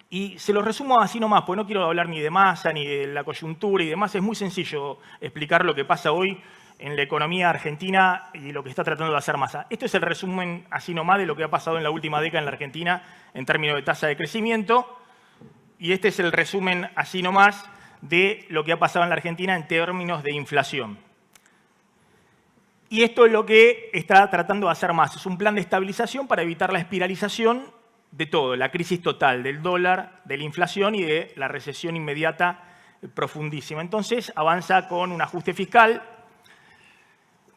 Y se lo resumo así nomás, porque no quiero hablar ni de Massa, ni de la coyuntura y demás. Es muy sencillo explicar lo que pasa hoy en la economía argentina y lo que está tratando de hacer Massa. Esto es el resumen así nomás de lo que ha pasado en la última década en la Argentina en términos de tasa de crecimiento. Y este es el resumen así nomás de lo que ha pasado en la Argentina en términos de inflación. Y esto es lo que está tratando de hacer Massa. Es un plan de estabilización para evitar la espiralización de todo, la crisis total del dólar, de la inflación y de la recesión inmediata profundísima. Entonces avanza con un ajuste fiscal,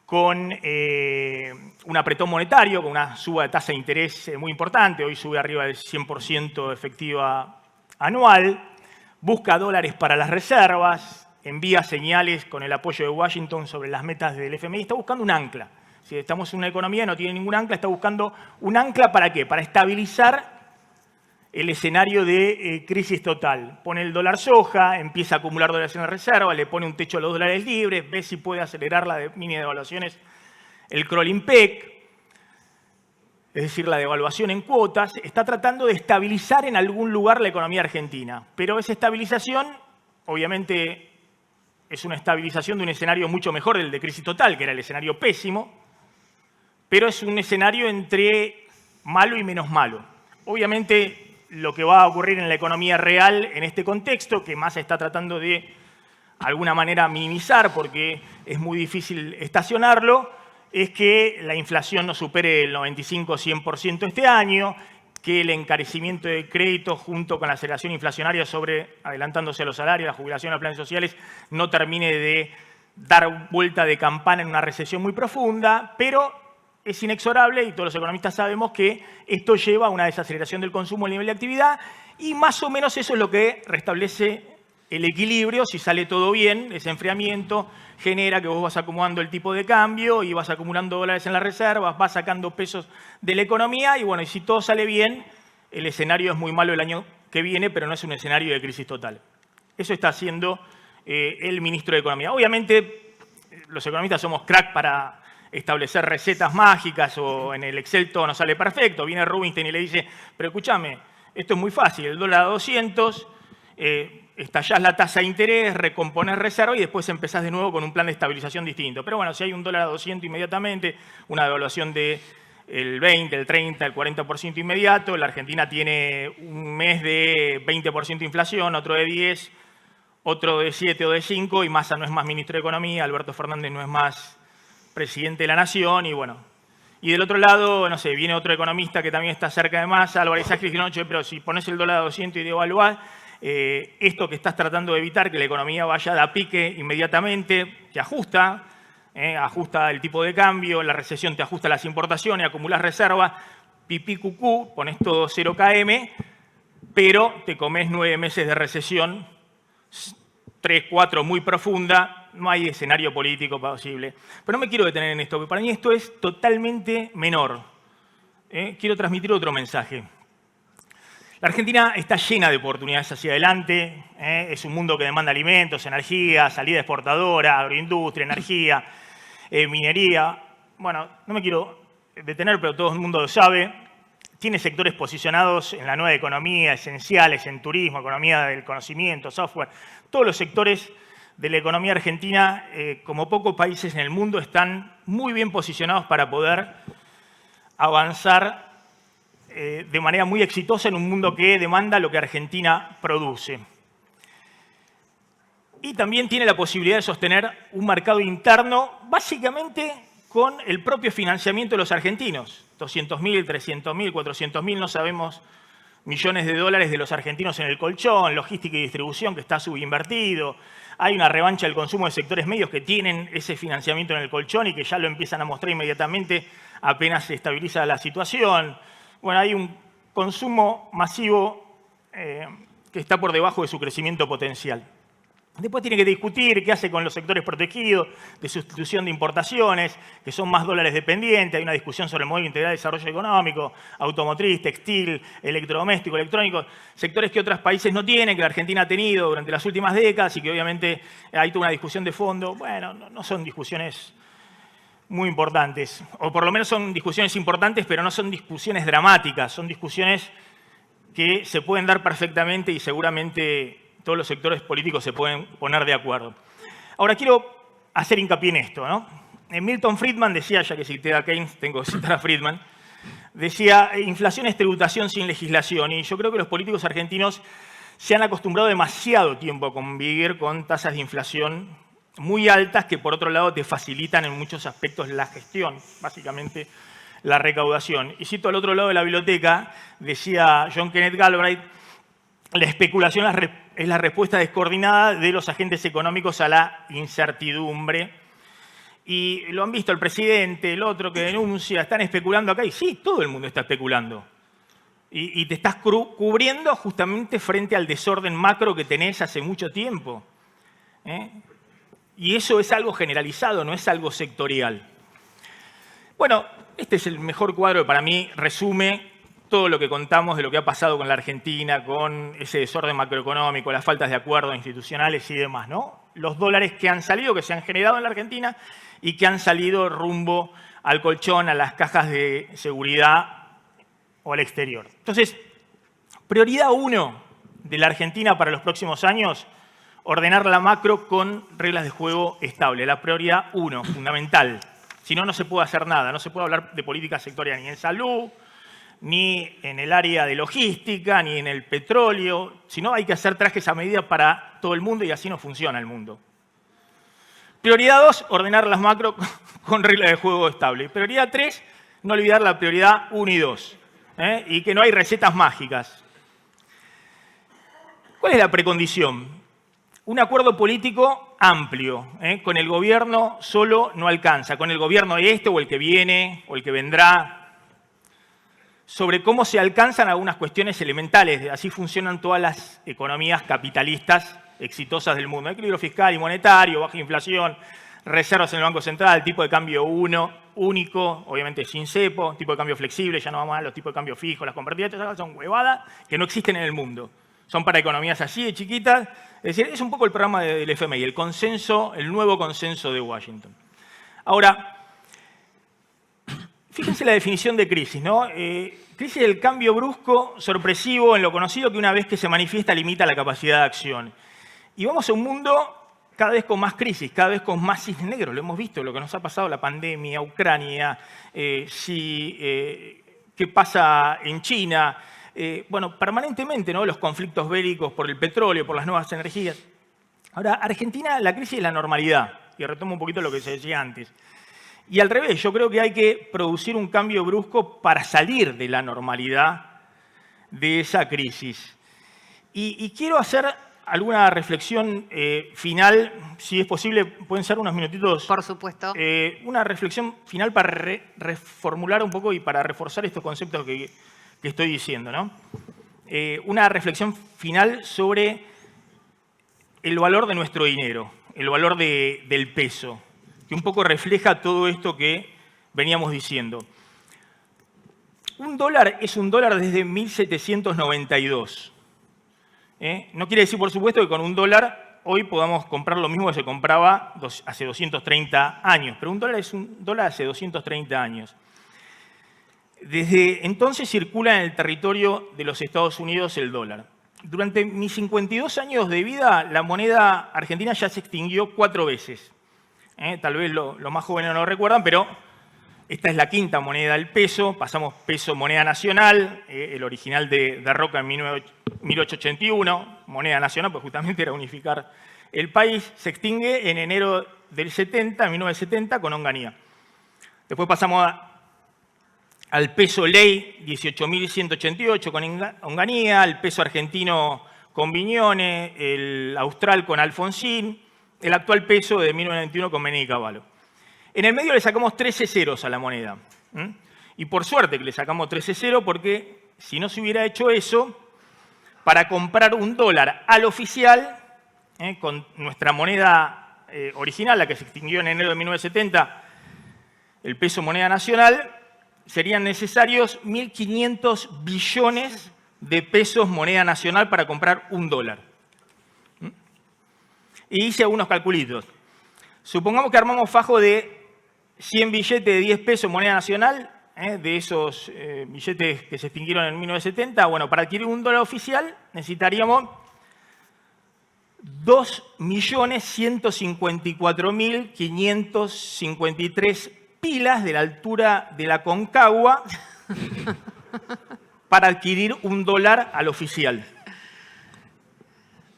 con un apretón monetario, con una suba de tasa de interés muy importante, hoy sube arriba del 100% efectiva anual, busca dólares para las reservas, envía señales con el apoyo de Washington sobre las metas del FMI, está buscando un ancla. Si estamos en una economía no tiene ningún ancla, está buscando un ancla ¿para qué? Para estabilizar el escenario de crisis total. Pone el dólar soja, empieza a acumular dólares en la reserva, le pone un techo a los dólares libres, ve si puede acelerar la mini devaluaciones, el crawling peg, es decir, la devaluación en cuotas. Está tratando de estabilizar en algún lugar la economía argentina. Pero esa estabilización, obviamente, es una estabilización de un escenario mucho mejor del de crisis total, que era el escenario pésimo, pero es un escenario entre malo y menos malo. Obviamente, lo que va a ocurrir en la economía real en este contexto, que Massa está tratando de alguna manera minimizar porque es muy difícil estacionarlo, es que la inflación no supere el 95-100% este año, que el encarecimiento de créditos junto con la aceleración inflacionaria adelantándose a los salarios, la jubilación, los planes sociales, no termine de dar vuelta de campana en una recesión muy profunda, pero es inexorable y todos los economistas sabemos que esto lleva a una desaceleración del consumo a nivel de actividad y más o menos eso es lo que restablece el equilibrio. Si sale todo bien, ese enfriamiento genera que vos vas acumulando el tipo de cambio y vas acumulando dólares en las reservas, vas sacando pesos de la economía y bueno, y si todo sale bien, el escenario es muy malo el año que viene, pero no es un escenario de crisis total. Eso está haciendo el ministro de Economía. Obviamente, los economistas somos crack para establecer recetas mágicas o en el Excel todo nos sale perfecto. Viene Rubinstein y le dice, pero escúchame, esto es muy fácil, el dólar a 200, estallás la tasa de interés, recomponés reserva y después empezás de nuevo con un plan de estabilización distinto. Pero bueno, si hay un dólar a 200 inmediatamente, una devaluación del 20, el 30, el 40% inmediato, la Argentina tiene un mes de 20% de inflación, otro de 10, otro de 7 o de 5 y Massa no es más ministro de Economía, Alberto Fernández no es más presidente de la Nación y bueno. Y del otro lado, no sé, viene otro economista que también está cerca de Massa, Álvarez Agri, que no, pero si pones el dólar a 200 y devaluás, esto que estás tratando de evitar, que la economía vaya de a pique inmediatamente, que ajusta el tipo de cambio, la recesión te ajusta las importaciones, acumulás reservas, pipí cucú, pones todo 0 km, pero te comes 9 meses de recesión, 3, 4 muy profunda, no hay escenario político posible. Pero no me quiero detener en esto, porque para mí esto es totalmente menor. Quiero transmitir otro mensaje. La Argentina está llena de oportunidades hacia adelante. Es un mundo que demanda alimentos, energía, salida exportadora, agroindustria, energía, minería. Bueno, no me quiero detener, pero todo el mundo lo sabe. Tiene sectores posicionados en la nueva economía, esenciales en turismo, economía del conocimiento, software. Todos los sectores de la economía argentina, como pocos países en el mundo, están muy bien posicionados para poder avanzar de manera muy exitosa en un mundo que demanda lo que Argentina produce. y también tiene la posibilidad de sostener un mercado interno, básicamente con el propio financiamiento de los argentinos. 200.000, 300.000, 400.000, no sabemos, millones de dólares de los argentinos en el colchón, logística y distribución que está subinvertido. Hay una revancha del consumo de sectores medios que tienen ese financiamiento en el colchón y que ya lo empiezan a mostrar inmediatamente apenas se estabiliza la situación. Bueno, hay un consumo masivo que está por debajo de su crecimiento potencial. Después tiene que discutir qué hace con los sectores protegidos, de sustitución de importaciones, que son más dólares dependientes. Hay una discusión sobre el modelo integral de desarrollo económico, automotriz, textil, electrodoméstico, electrónico, sectores que otros países no tienen, que la Argentina ha tenido durante las últimas décadas y que obviamente hay toda una discusión de fondo. Bueno, no son discusiones muy importantes, o por lo menos son discusiones importantes, pero no son discusiones dramáticas, son discusiones que se pueden dar perfectamente y seguramente todos los sectores políticos se pueden poner de acuerdo. Ahora, quiero hacer hincapié en esto, ¿no? Milton Friedman decía, ya que cité a Keynes, tengo que citar a Friedman, decía, inflación es tributación sin legislación, y yo creo que los políticos argentinos se han acostumbrado demasiado tiempo a convivir con tasas de inflación muy altas que, por otro lado, te facilitan en muchos aspectos la gestión, básicamente la recaudación. Y cito al otro lado de la biblioteca, decía John Kenneth Galbraith, la especulación es la respuesta descoordinada de los agentes económicos a la incertidumbre. Y lo han visto el presidente, el otro que denuncia, están especulando acá. Y sí, todo el mundo está especulando. Y te estás cubriendo justamente frente al desorden macro que tenés hace mucho tiempo. Y eso es algo generalizado, no es algo sectorial. Bueno, este es el mejor cuadro que para mí resume todo lo que contamos de lo que ha pasado con la Argentina, con ese desorden macroeconómico, las faltas de acuerdos institucionales y demás, ¿no? Los dólares que han salido, que se han generado en la Argentina y que han salido rumbo al colchón, a las cajas de seguridad o al exterior. Entonces, prioridad 1 de la Argentina para los próximos años, ordenar la macro con reglas de juego estables. La prioridad 1, fundamental. Si no, no se puede hacer nada. No se puede hablar de política sectorial ni en salud, ni en el área de logística, ni en el petróleo. Si no, hay que hacer trajes a medida para todo el mundo y así no funciona el mundo. Prioridad 2, ordenar las macro con reglas de juego estables. Prioridad 3, no olvidar la prioridad 1 y 2. Y que no hay recetas mágicas. ¿Cuál es la precondición? Un acuerdo político amplio. Con el gobierno solo no alcanza. Con el gobierno este o el que viene o el que vendrá, sobre cómo se alcanzan algunas cuestiones elementales. Así funcionan todas las economías capitalistas exitosas del mundo. Equilibrio fiscal y monetario, baja inflación, reservas en el Banco Central, tipo de cambio único, obviamente sin cepo, tipo de cambio flexible, ya no vamos a los tipos de cambio fijos, las convertibles, son huevadas que no existen en el mundo. Son para economías así de chiquitas. Es decir, es un poco el programa del FMI, el consenso, el nuevo consenso de Washington. Ahora, fíjense la definición de crisis, ¿no? Crisis del cambio brusco, sorpresivo, en lo conocido que una vez que se manifiesta limita la capacidad de acción. Y vamos a un mundo cada vez con más crisis, cada vez con más cisnes negros. Lo hemos visto, lo que nos ha pasado, la pandemia, Ucrania, qué pasa en China. Bueno, permanentemente, ¿no? Los conflictos bélicos por el petróleo, por las nuevas energías. Ahora, Argentina, la crisis es la normalidad. Y retomo un poquito lo que se decía antes. Y al revés, yo creo que hay que producir un cambio brusco para salir de la normalidad de esa crisis. Y quiero hacer alguna reflexión final, si es posible, pueden ser unos minutitos. Por supuesto. Una reflexión final para reformular un poco y para reforzar estos conceptos que estoy diciendo, ¿no? Una reflexión final sobre el valor de nuestro dinero, el valor del peso, que un poco refleja todo esto que veníamos diciendo. Un dólar es un dólar desde 1792. No quiere decir, por supuesto, que con un dólar hoy podamos comprar lo mismo que se compraba hace 230 años, pero un dólar es un dólar hace 230 años. Desde entonces circula en el territorio de los Estados Unidos el dólar. Durante mis 52 años de vida, la moneda argentina ya se extinguió 4 veces. Tal vez los más jóvenes no lo recuerdan, pero esta es la quinta moneda, el peso. Pasamos peso moneda nacional, el original de Roca en 1881, moneda nacional, pues justamente era unificar el país se extingue en enero del 70, 1970, con Onganía. Después pasamos al peso ley 18.188 con Onganía, al peso argentino con Viñone, el austral con Alfonsín, el actual peso de 1991 con Menem y Cavallo. En el medio le sacamos 13 ceros a la moneda. Y por suerte que le sacamos 13 ceros, porque si no se hubiera hecho eso, para comprar un dólar al oficial, con nuestra moneda original, la que se extinguió en enero de 1970, el peso moneda nacional, serían necesarios 1.500 billones de pesos moneda nacional para comprar un dólar. Y hice algunos calculitos. Supongamos que armamos fajo de 100 billetes de 10 pesos moneda nacional, de esos billetes que se extinguieron en 1970. Bueno, para adquirir un dólar oficial necesitaríamos 2.154.553 pilas de la altura de la Concagua para adquirir un dólar al oficial.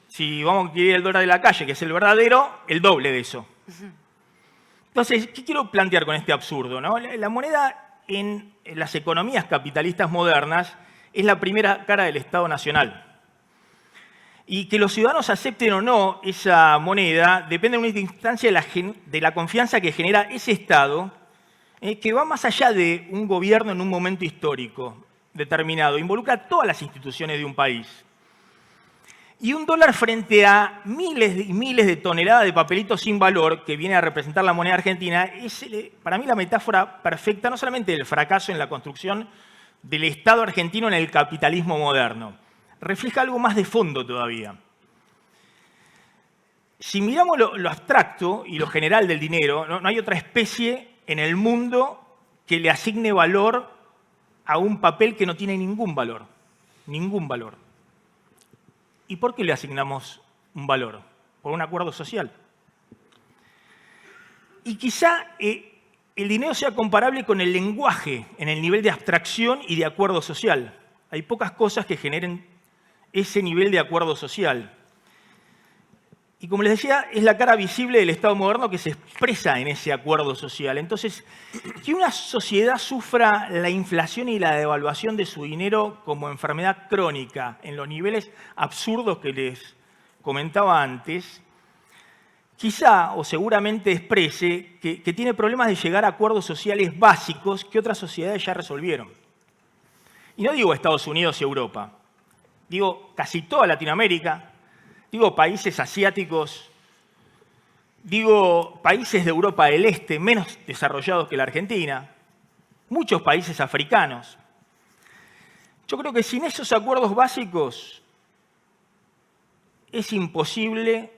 Si vamos a adquirir el dólar de la calle, que es el verdadero, el doble de eso. Entonces, ¿qué quiero plantear con este absurdo, no? La moneda en las economías capitalistas modernas es la primera cara del Estado Nacional. Y que los ciudadanos acepten o no esa moneda depende en última instancia de la confianza que genera ese Estado, que va más allá de un gobierno en un momento histórico determinado, involucra a todas las instituciones de un país. Y un dólar frente a miles y miles de toneladas de papelitos sin valor que viene a representar la moneda argentina es para mí la metáfora perfecta no solamente del fracaso en la construcción del Estado argentino en el capitalismo moderno, refleja algo más de fondo todavía. Si miramos lo abstracto y lo general del dinero, no hay otra especie en el mundo que le asigne valor a un papel que no tiene ningún valor. Ningún valor. ¿Y por qué le asignamos un valor? Por un acuerdo social. Y quizá el dinero sea comparable con el lenguaje en el nivel de abstracción y de acuerdo social. Hay pocas cosas que generen ese nivel de acuerdo social. Y como les decía, es la cara visible del Estado moderno que se expresa en ese acuerdo social. Entonces, que una sociedad sufra la inflación y la devaluación de su dinero como enfermedad crónica en los niveles absurdos que les comentaba antes, quizá o seguramente exprese que tiene problemas de llegar a acuerdos sociales básicos que otras sociedades ya resolvieron. Y no digo Estados Unidos y Europa, digo casi toda Latinoamérica, digo países asiáticos, digo países de Europa del Este menos desarrollados que la Argentina, muchos países africanos. Yo creo que sin esos acuerdos básicos es imposible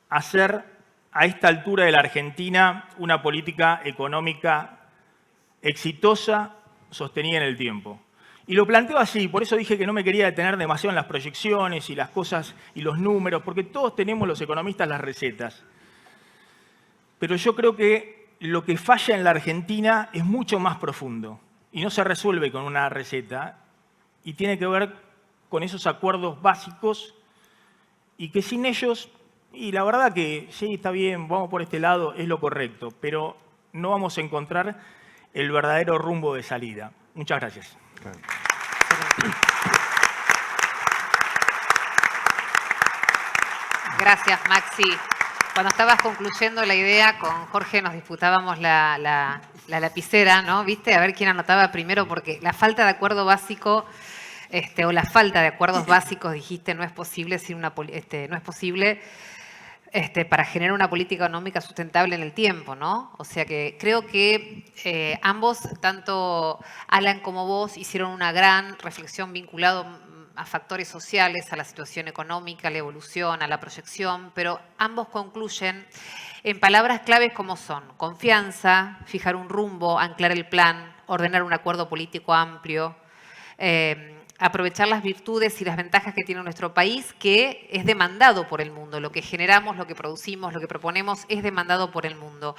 hacer a esta altura de la Argentina una política económica exitosa, sostenida en el tiempo. Y lo planteo así, por eso dije que no me quería detener demasiado en las proyecciones y las cosas y los números, porque todos tenemos los economistas las recetas. Pero yo creo que lo que falla en la Argentina es mucho más profundo y no se resuelve con una receta y tiene que ver con esos acuerdos básicos y que sin ellos, y la verdad que sí, está bien, vamos por este lado, es lo correcto, pero no vamos a encontrar el verdadero rumbo de salida. Muchas gracias. Claro. Gracias, Maxi. Cuando estabas concluyendo la idea, con Jorge nos disputábamos la lapicera, ¿no? ¿Viste? A ver quién anotaba primero, porque la falta de acuerdo básico, o la falta de acuerdos básicos, dijiste, no es posible sin no es posible para generar una política económica sustentable en el tiempo, ¿no? O sea que creo que ambos, tanto Alan como vos, hicieron una gran reflexión vinculada a factores sociales, a la situación económica, a la evolución, a la proyección, pero ambos concluyen en palabras claves como son confianza, fijar un rumbo, anclar el plan, ordenar un acuerdo político amplio, aprovechar las virtudes y las ventajas que tiene nuestro país, que es demandado por el mundo. Lo que generamos, lo que producimos, lo que proponemos es demandado por el mundo.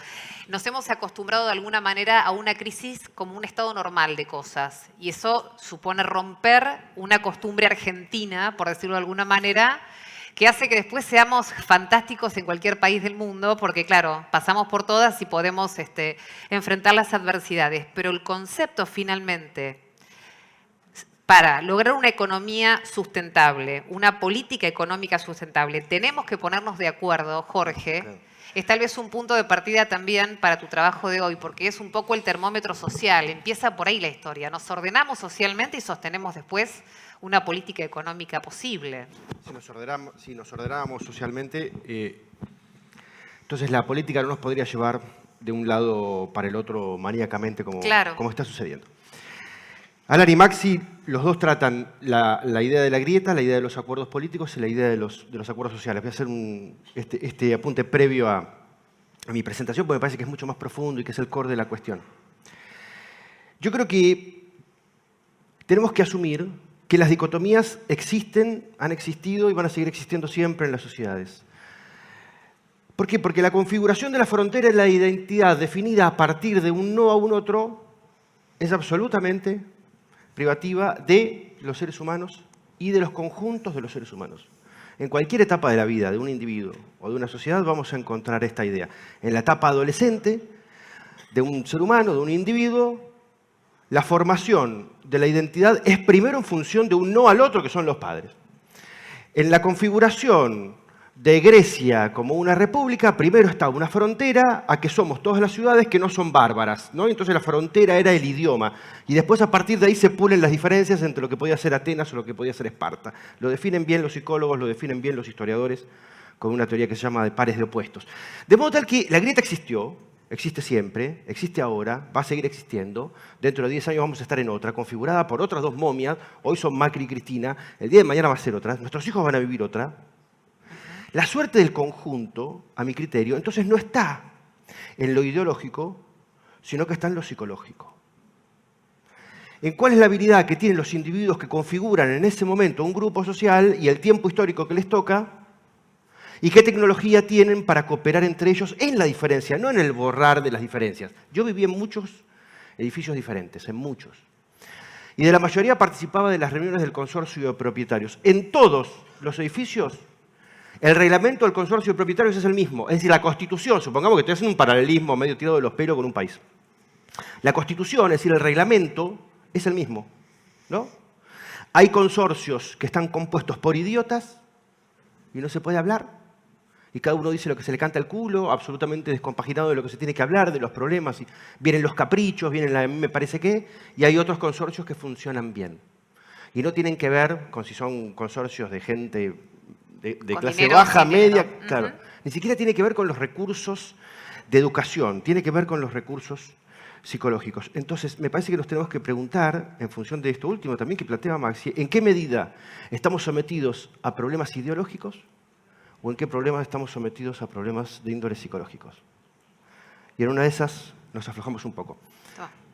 Nos hemos acostumbrado de alguna manera a una crisis como un estado normal de cosas y eso supone romper una costumbre argentina, por decirlo de alguna manera, que hace que después seamos fantásticos en cualquier país del mundo, porque claro, pasamos por todas y podemos enfrentar las adversidades. Pero el concepto finalmente, para lograr una economía sustentable, una política económica sustentable, tenemos que ponernos de acuerdo, Jorge. Claro. Es tal vez un punto de partida también para tu trabajo de hoy, porque es un poco el termómetro social. Empieza por ahí la historia. Nos ordenamos socialmente y sostenemos después una política económica posible. Si nos ordenáramos socialmente, entonces la política no nos podría llevar de un lado para el otro maníacamente como está sucediendo. Alan y Maxi, los dos tratan la idea de la grieta, la idea de los acuerdos políticos y la idea de los acuerdos sociales. Voy a hacer este apunte previo a mi presentación porque me parece que es mucho más profundo y que es el core de la cuestión. Yo creo que tenemos que asumir que las dicotomías existen, han existido y van a seguir existiendo siempre en las sociedades. ¿Por qué? Porque la configuración de la frontera y la identidad definida a partir de un no a un otro es absolutamente privativa de los seres humanos y de los conjuntos de los seres humanos. En cualquier etapa de la vida de un individuo o de una sociedad vamos a encontrar esta idea. En la etapa adolescente de un ser humano, de un individuo, la formación de la identidad es primero en función de un no al otro, que son los padres. En la configuración de Grecia como una república, primero está una frontera a que somos todas las ciudades que no son bárbaras, ¿no? Entonces la frontera era el idioma. Y después a partir de ahí se pulen las diferencias entre lo que podía ser Atenas o lo que podía ser Esparta. Lo definen bien los psicólogos, lo definen bien los historiadores, con una teoría que se llama de pares de opuestos. De modo tal que la grieta existió, existe siempre, existe ahora, va a seguir existiendo. Dentro de 10 años vamos a estar en otra, configurada por otras dos momias. Hoy son Macri y Cristina, el día de mañana va a ser otra. Nuestros hijos van a vivir otra. La suerte del conjunto, a mi criterio, entonces no está en lo ideológico, sino que está en lo psicológico. En cuál es la habilidad que tienen los individuos que configuran en ese momento un grupo social y el tiempo histórico que les toca, y qué tecnología tienen para cooperar entre ellos en la diferencia, no en el borrar de las diferencias. Yo viví en muchos edificios diferentes, en muchos. Y de la mayoría participaba de las reuniones del consorcio de propietarios. En todos los edificios, el reglamento del consorcio de propietarios es el mismo. Es decir, la Constitución, supongamos que estoy haciendo un paralelismo medio tirado de los pelos con un país. La Constitución, es decir, el reglamento, es el mismo, ¿no? Hay consorcios que están compuestos por idiotas y no se puede hablar. Y cada uno dice lo que se le canta al culo, absolutamente descompaginado de lo que se tiene que hablar, de los problemas. Y vienen los caprichos, vienen a mí me parece que, y hay otros consorcios que funcionan bien. Y no tienen que ver con si son consorcios de gente de clase baja, media, claro. Ni siquiera tiene que ver con los recursos de educación, tiene que ver con los recursos psicológicos. Entonces, me parece que nos tenemos que preguntar, en función de esto último también que plantea Maxi, ¿en qué medida estamos sometidos a problemas ideológicos o en qué problemas estamos sometidos a problemas de índole psicológicos? Y en una de esas nos aflojamos un poco.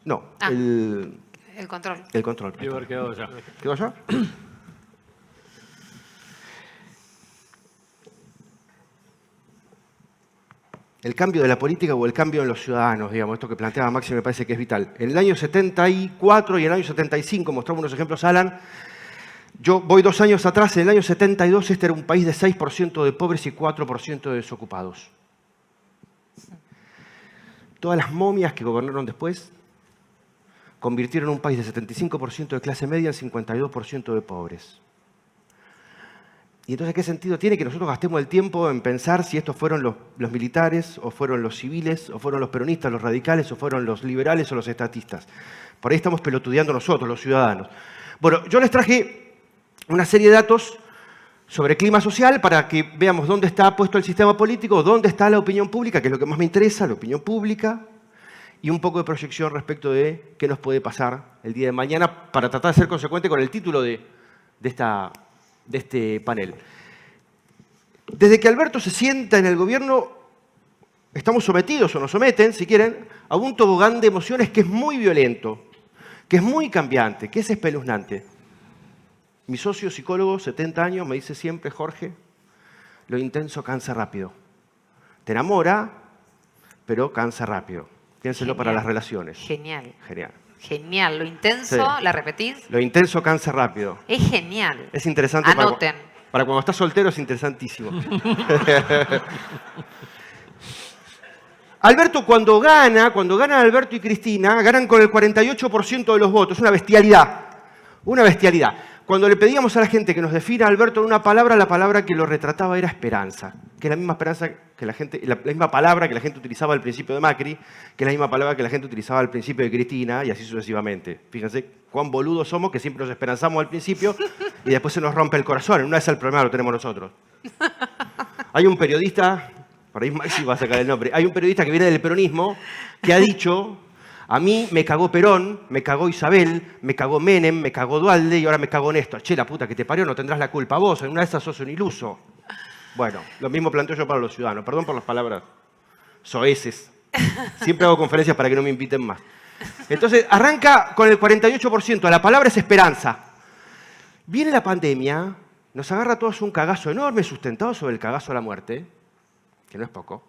No, el control. El control. Debe haber quedado ya. ¿Quedó ya? El cambio de la política o el cambio en los ciudadanos, digamos, esto que planteaba Maxi me parece que es vital. En el año 74 y en el año 75, mostramos unos ejemplos, Alan, yo voy 2 años atrás, en el año 72 este era un país de 6% de pobres y 4% de desocupados. Todas las momias que gobernaron después convirtieron un país de 75% de clase media en 52% de pobres. Y entonces, ¿qué sentido tiene que nosotros gastemos el tiempo en pensar si estos fueron los militares, o fueron los civiles, o fueron los peronistas, los radicales, o fueron los liberales o los estatistas? Por ahí estamos pelotudeando nosotros, los ciudadanos. Bueno, yo les traje una serie de datos sobre clima social para que veamos dónde está puesto el sistema político, dónde está la opinión pública, que es lo que más me interesa, la opinión pública, y un poco de proyección respecto de qué nos puede pasar el día de mañana para tratar de ser consecuente con el título de este panel. Desde que Alberto se sienta en el gobierno, estamos sometidos, o nos someten, si quieren, a un tobogán de emociones que es muy violento, que es muy cambiante, que es espeluznante. Mi socio psicólogo, 70 años, me dice siempre, Jorge, lo intenso cansa rápido. Te enamora, pero cansa rápido. Piénselo para las relaciones. Genial. Genial. Genial. Lo intenso, Sí. ¿la repetís? Lo intenso cansa rápido. Es genial. Es interesante. Anoten. Para cuando estás soltero es interesantísimo. Alberto, cuando ganan Alberto y Cristina, ganan con el 48% de los votos. Una bestialidad. Una bestialidad. Cuando le pedíamos a la gente que nos defina a Alberto en una palabra, la palabra que lo retrataba era esperanza. Que es la misma esperanza que la gente, la misma palabra que la gente utilizaba al principio de Macri, que es la misma palabra que la gente utilizaba al principio de Cristina, y así sucesivamente. Fíjense cuán boludos somos, que siempre nos esperanzamos al principio y después se nos rompe el corazón. Una vez el problema lo tenemos nosotros. Hay un periodista, por ahí Maxi va a sacar el nombre, hay un periodista que viene del peronismo que ha dicho: a mí me cagó Perón, me cagó Isabel, me cagó Menem, me cagó Duhalde y ahora me cagó Néstor. Che, la puta que te parió, no tendrás la culpa vos, en una de esas sos un iluso. Bueno, lo mismo planteo yo para los ciudadanos. Perdón por las palabras soeces. Siempre hago conferencias para que no me inviten más. Entonces, arranca con el 48%. La palabra es esperanza. Viene la pandemia, nos agarra a todos un cagazo enorme sustentado sobre el cagazo a la muerte, que no es poco.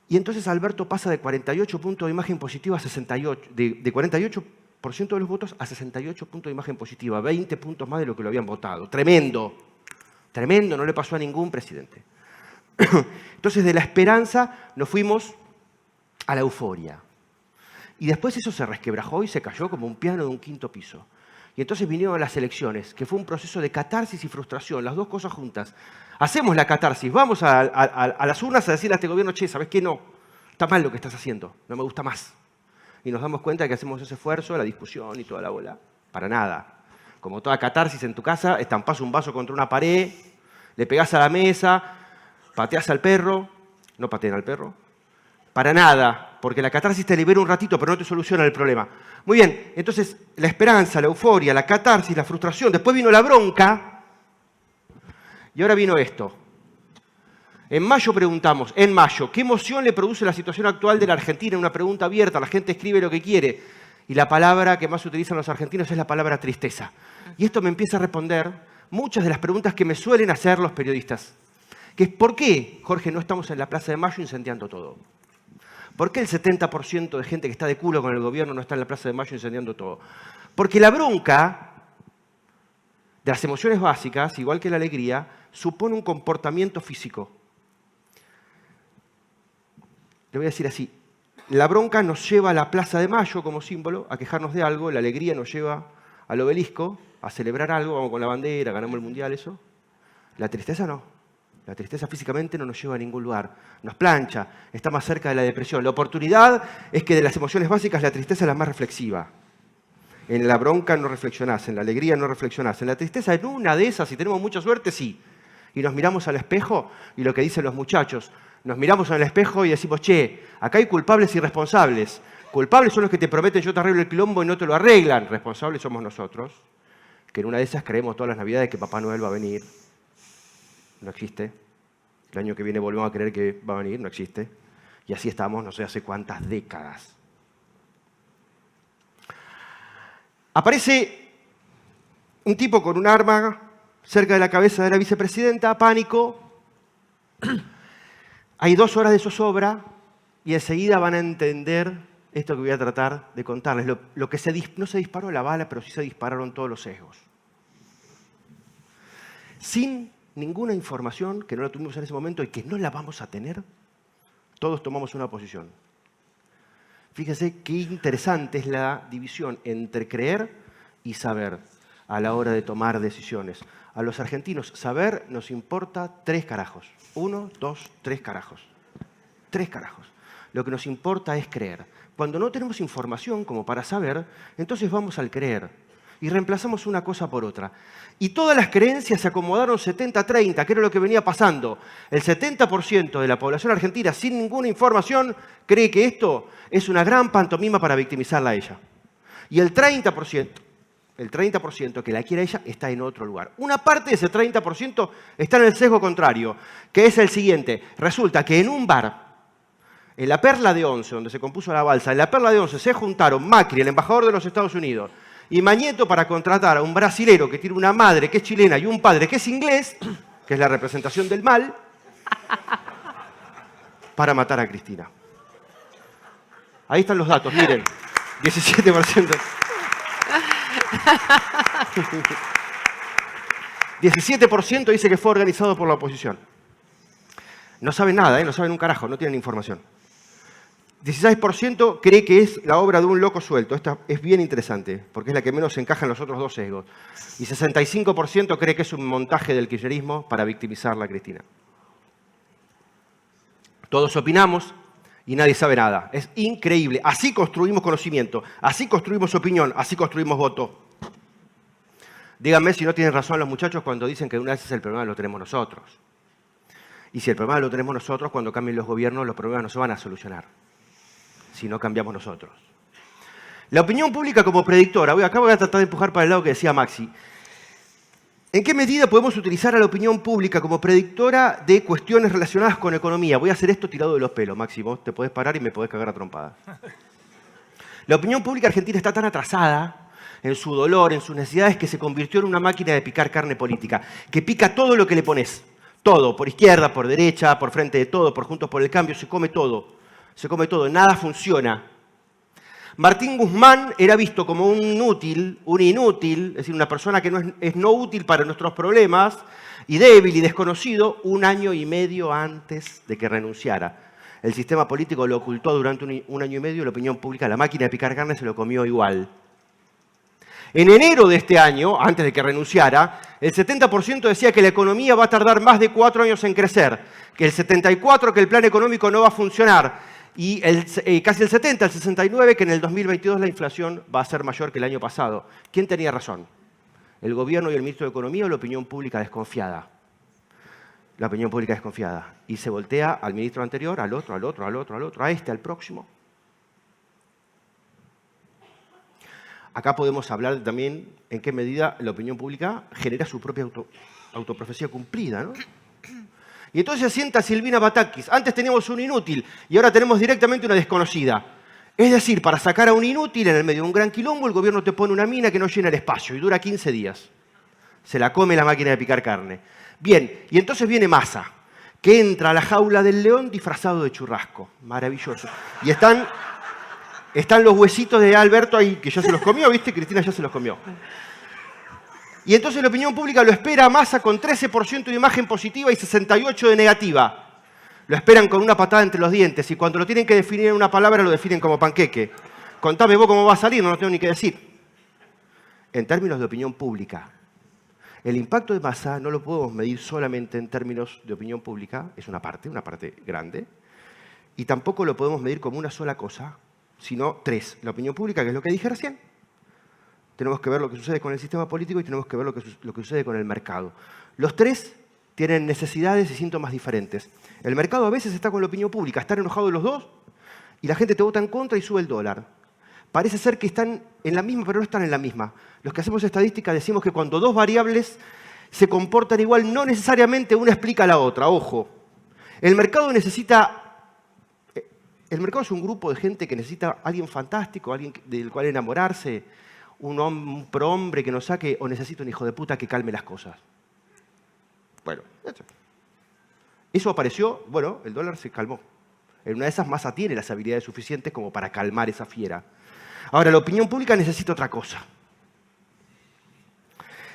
Y entonces Alberto pasa de 48 puntos de imagen positiva a 68, de 48% de los votos a 68 puntos de imagen positiva, 20 puntos más de lo que lo habían votado. Tremendo, tremendo, no le pasó a ningún presidente. Entonces de la esperanza nos fuimos a la euforia. Y después eso se resquebrajó y se cayó como un piano de un quinto piso. Y entonces vinieron las elecciones, que fue un proceso de catarsis y frustración, las dos cosas juntas. Hacemos la catarsis, vamos a las urnas a decirle a este gobierno: che, ¿sabes qué? No, está mal lo que estás haciendo, no me gusta más. Y nos damos cuenta de que hacemos ese esfuerzo, la discusión y toda la bola. Para nada. Como toda catarsis en tu casa, estampás un vaso contra una pared, le pegás a la mesa, pateás al perro, no pateen al perro. Para nada, porque la catarsis te libera un ratito, pero no te soluciona el problema. Muy bien, entonces la esperanza, la euforia, la catarsis, la frustración, después vino la bronca, y ahora vino esto. En mayo preguntamos, ¿qué emoción le produce la situación actual de la Argentina? Una pregunta abierta, la gente escribe lo que quiere, y la palabra que más utilizan los argentinos es la palabra tristeza. Y esto me empieza a responder muchas de las preguntas que me suelen hacer los periodistas, que es: ¿por qué, Jorge, no estamos en la Plaza de Mayo incendiando todo? ¿Por qué el 70% de gente que está de culo con el gobierno no está en la Plaza de Mayo incendiando todo? Porque la bronca de las emociones básicas, igual que la alegría, supone un comportamiento físico. Le voy a decir así: la bronca nos lleva a la Plaza de Mayo como símbolo, a quejarnos de algo; la alegría nos lleva al obelisco, a celebrar algo, vamos con la bandera, ganamos el mundial, eso. La tristeza no. La tristeza físicamente no nos lleva a ningún lugar, nos plancha, está más cerca de la depresión. La oportunidad es que de las emociones básicas la tristeza es la más reflexiva. En la bronca no reflexionás, en la alegría no reflexionás, en la tristeza, en una de esas, si tenemos mucha suerte, sí. Y nos miramos al espejo y lo que dicen los muchachos, nos miramos en el espejo y decimos: che, acá hay culpables y responsables. Culpables son los que te prometen: yo te arreglo el quilombo, y no te lo arreglan. Responsables somos nosotros, que en una de esas creemos todas las navidades que Papá Noel va a venir. No existe. El año que viene volvemos a creer que va a venir, no existe. Y así estamos no sé hace cuántas décadas. Aparece un tipo con un arma cerca de la cabeza de la vicepresidenta, pánico. Hay 2 horas de zozobra y enseguida van a entender esto que voy a tratar de contarles. Lo que no se disparó la bala, pero sí se dispararon todos los sesgos. Sin ninguna información, que no la tuvimos en ese momento y que no la vamos a tener, todos tomamos una posición. Fíjense qué interesante es la división entre creer y saber a la hora de tomar decisiones. A los argentinos, saber nos importa 3 carajos. 1, 2, 3 carajos. 3 carajos. Lo que nos importa es creer. Cuando no tenemos información como para saber, entonces vamos al creer. Y reemplazamos una cosa por otra. Y todas las creencias se acomodaron 70-30, que era lo que venía pasando. El 70% de la población argentina, sin ninguna información, cree que esto es una gran pantomima para victimizarla a ella. Y el 30% que la quiere a ella está en otro lugar. Una parte de ese 30% está en el sesgo contrario, que es el siguiente. Resulta que en un bar, en la Perla de Once, donde se compuso la balsa, en la Perla de Once se juntaron Macri, el embajador de los Estados Unidos, y Mañeto para contratar a un brasilero que tiene una madre que es chilena y un padre que es inglés, que es la representación del mal, para matar a Cristina. Ahí están los datos, miren. 17%. 17% dice que fue organizado por la oposición. No saben nada, no saben un carajo, no tienen información. 16% cree que es la obra de un loco suelto. Esta es bien interesante, porque es la que menos encaja en los otros dos sesgos. Y 65% cree que es un montaje del kirchnerismo para victimizarla a Cristina. Todos opinamos y nadie sabe nada. Es increíble. Así construimos conocimiento, así construimos opinión, así construimos voto. Díganme si no tienen razón los muchachos cuando dicen que una vez el problema lo tenemos nosotros. Y si el problema lo tenemos nosotros, cuando cambien los gobiernos, los problemas no se van a solucionar si no cambiamos nosotros. La opinión pública como predictora. Acá voy a tratar de empujar para el lado que decía Maxi. ¿En qué medida podemos utilizar a la opinión pública como predictora de cuestiones relacionadas con economía? Voy a hacer esto tirado de los pelos, Maxi. Vos te podés parar y me podés cagar a trompadas. La opinión pública argentina está tan atrasada en su dolor, en sus necesidades, que se convirtió en una máquina de picar carne política, que pica todo lo que le pones. Todo, por izquierda, por derecha, por frente de todo, por Juntos por el Cambio, se come todo. Se come todo, nada funciona. Martín Guzmán era visto como un inútil, es decir, una persona que es no útil para nuestros problemas, y débil y desconocido, 1 año y medio antes de que renunciara. El sistema político lo ocultó durante un año y medio, la opinión pública, la máquina de picar carne se lo comió igual. En enero de este año, antes de que renunciara, el 70% decía que la economía va a tardar más de 4 años en crecer, que el 74% que el plan económico no va a funcionar, y casi el 70%, el 69%, que en el 2022 la inflación va a ser mayor que el año pasado. ¿Quién tenía razón? ¿El gobierno y el ministro de Economía o la opinión pública desconfiada? La opinión pública desconfiada. Y se voltea al ministro anterior, al otro, a este, al próximo. Acá podemos hablar también en qué medida la opinión pública genera su propia autoprofecía cumplida, ¿no? Y entonces se sienta Silvina Batakis. Antes teníamos un inútil y ahora tenemos directamente una desconocida. Es decir, para sacar a un inútil en el medio de un gran quilombo, el gobierno te pone una mina que no llena el espacio y dura 15 días. Se la come la máquina de picar carne. Bien, y entonces viene Massa, que entra a la jaula del león disfrazado de churrasco. Maravilloso. Y están los huesitos de Alberto ahí, que ya se los comió, ¿viste? Cristina ya se los comió. Y entonces la opinión pública lo espera a Massa con 13% de imagen positiva y 68% de negativa. Lo esperan con una patada entre los dientes y cuando lo tienen que definir en una palabra lo definen como panqueque. Contame vos cómo va a salir, no lo tengo ni que decir. En términos de opinión pública, el impacto de Massa no lo podemos medir solamente en términos de opinión pública, es una parte grande, y tampoco lo podemos medir como una sola cosa, sino 3. La opinión pública, que es lo que dije recién. Tenemos que ver lo que sucede con el sistema político y tenemos que ver lo que sucede con el mercado. Los 3 tienen necesidades y síntomas diferentes. El mercado a veces está con la opinión pública, están enojados los dos y la gente te vota en contra y sube el dólar. Parece ser que están en la misma, pero no están en la misma. Los que hacemos estadística decimos que cuando 2 variables se comportan igual, no necesariamente una explica a la otra. Ojo, el mercado es un grupo de gente que necesita a alguien fantástico, alguien del cual enamorarse, un prohombre que nos saque, o necesita un hijo de puta que calme las cosas. Bueno, eso apareció, bueno, el dólar se calmó. En una de esas Massa tiene las habilidades suficientes como para calmar esa fiera. Ahora, la opinión pública necesita otra cosa.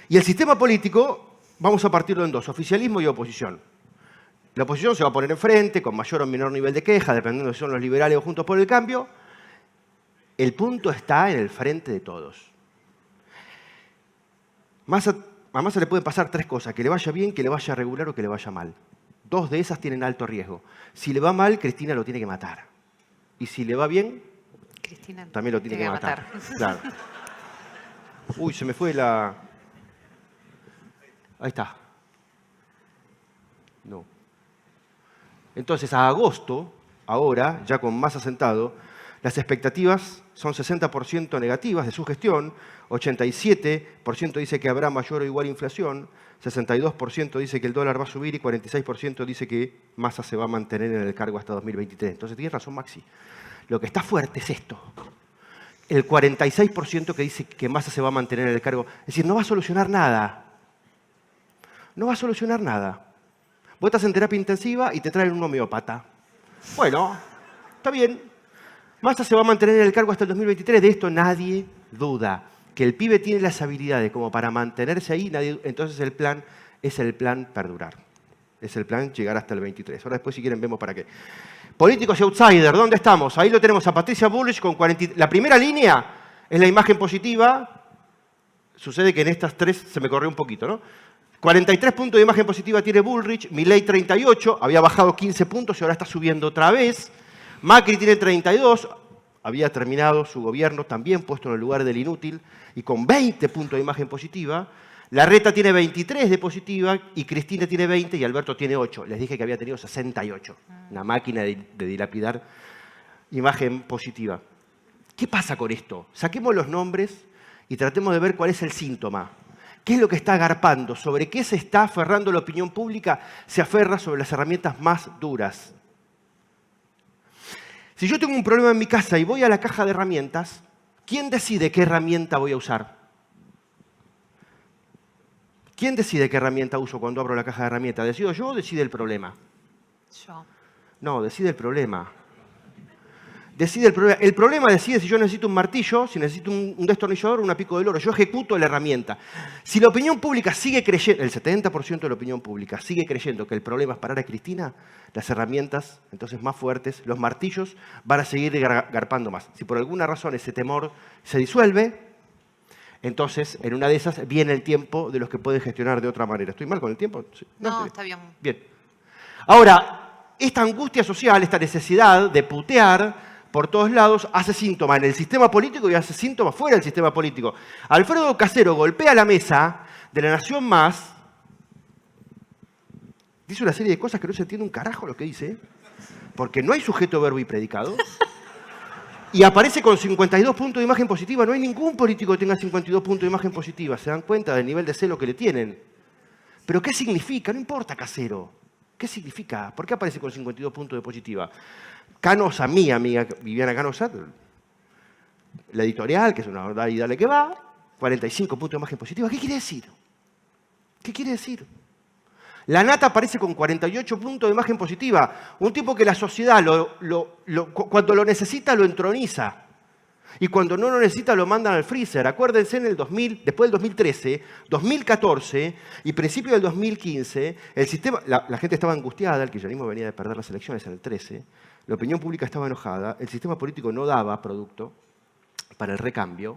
Y el sistema político, vamos a partirlo en 2, oficialismo y oposición. La oposición se va a poner enfrente, con mayor o menor nivel de queja, dependiendo si son los liberales o Juntos por el Cambio. El punto está en el frente de todos. A Massa le pueden pasar 3 cosas, que le vaya bien, que le vaya regular o que le vaya mal. 2 de esas tienen alto riesgo. Si le va mal, Cristina lo tiene que matar. Y si le va bien, Cristina también lo tiene que matar. Claro. Uy, se me fue la... Ahí está. No. Entonces, a agosto, ahora, ya con Massa sentado, las expectativas son 60% negativas de su gestión, 87% dice que habrá mayor o igual inflación, 62% dice que el dólar va a subir y 46% dice que Massa se va a mantener en el cargo hasta 2023. Entonces tienes razón, Maxi. Lo que está fuerte es esto. El 46% que dice que Massa se va a mantener en el cargo. Es decir, no va a solucionar nada. No va a solucionar nada. Vos estás en terapia intensiva y te traen un homeópata. Bueno, está bien. Massa se va a mantener en el cargo hasta el 2023, de esto nadie duda. que el pibe tiene las habilidades como para mantenerse ahí, entonces el plan es el plan perdurar. Es el plan llegar hasta el 23. Ahora después, si quieren, vemos para qué. Políticos y outsider, ¿dónde estamos? Ahí lo tenemos a Patricia Bullrich con 40. La primera línea es la imagen positiva. Sucede que en estas tres se me corrió un poquito, ¿no? 43 puntos de imagen positiva tiene Bullrich, Milei 38, había bajado 15 puntos y ahora está subiendo otra vez. Macri tiene 32, había terminado su gobierno también puesto en el lugar del inútil y con 20 puntos de imagen positiva. Larreta tiene 23 de positiva y Cristina tiene 20 y Alberto tiene 8. Les dije que había tenido 68. Una máquina de dilapidar imagen positiva. ¿Qué pasa con esto? Saquemos los nombres y tratemos de ver cuál es el síntoma. ¿Qué es lo que está agarpando? ¿Sobre qué se está aferrando la opinión pública? Se aferra sobre las herramientas más duras. Si yo tengo un problema en mi casa y voy a la caja de herramientas, ¿quién decide qué herramienta voy a usar? ¿Quién decide qué herramienta uso cuando abro la caja de herramientas? ¿Decido yo o decide el problema? Yo. No, decide el problema. Decide el problema. El problema decide si yo necesito un martillo, si necesito un destornillador o una pico del oro. Yo ejecuto la herramienta. Si la opinión pública sigue creyendo, el 70% de la opinión pública sigue creyendo que el problema es parar a Cristina, las herramientas, entonces más fuertes, los martillos, van a seguir garpando más. Si por alguna razón ese temor se disuelve, entonces, en una de esas, viene el tiempo de los que pueden gestionar de otra manera. ¿Estoy mal con el tiempo? Sí. No, está bien. Bien. Ahora, esta angustia social, esta necesidad de putear por todos lados, hace síntoma en el sistema político y hace síntoma fuera del sistema político. Alfredo Casero golpea la mesa de La Nación Más, dice una serie de cosas que no se entiende un carajo lo que dice, porque no hay sujeto, verbo y predicado. Y aparece con 52 puntos de imagen positiva. No hay ningún político que tenga 52 puntos de imagen positiva. ¿Se dan cuenta del nivel de celo que le tienen? ¿Pero qué significa? No importa, Casero. ¿Qué significa? ¿Por qué aparece con 52 puntos de positiva? Canosa, mi amiga Viviana Canosa, la editorial, que es una verdad y dale que va, 45 puntos de imagen positiva. ¿Qué quiere decir? ¿Qué quiere decir? La Nata aparece con 48 puntos de imagen positiva. Un tipo que la sociedad cuando lo necesita lo entroniza. Y cuando no lo necesita lo mandan al freezer. Acuérdense en el 2000, después del 2013, 2014 y principio del 2015, el sistema, la gente estaba angustiada, el kirchnerismo venía de perder las elecciones en el 13, la opinión pública estaba enojada, el sistema político no daba producto para el recambio.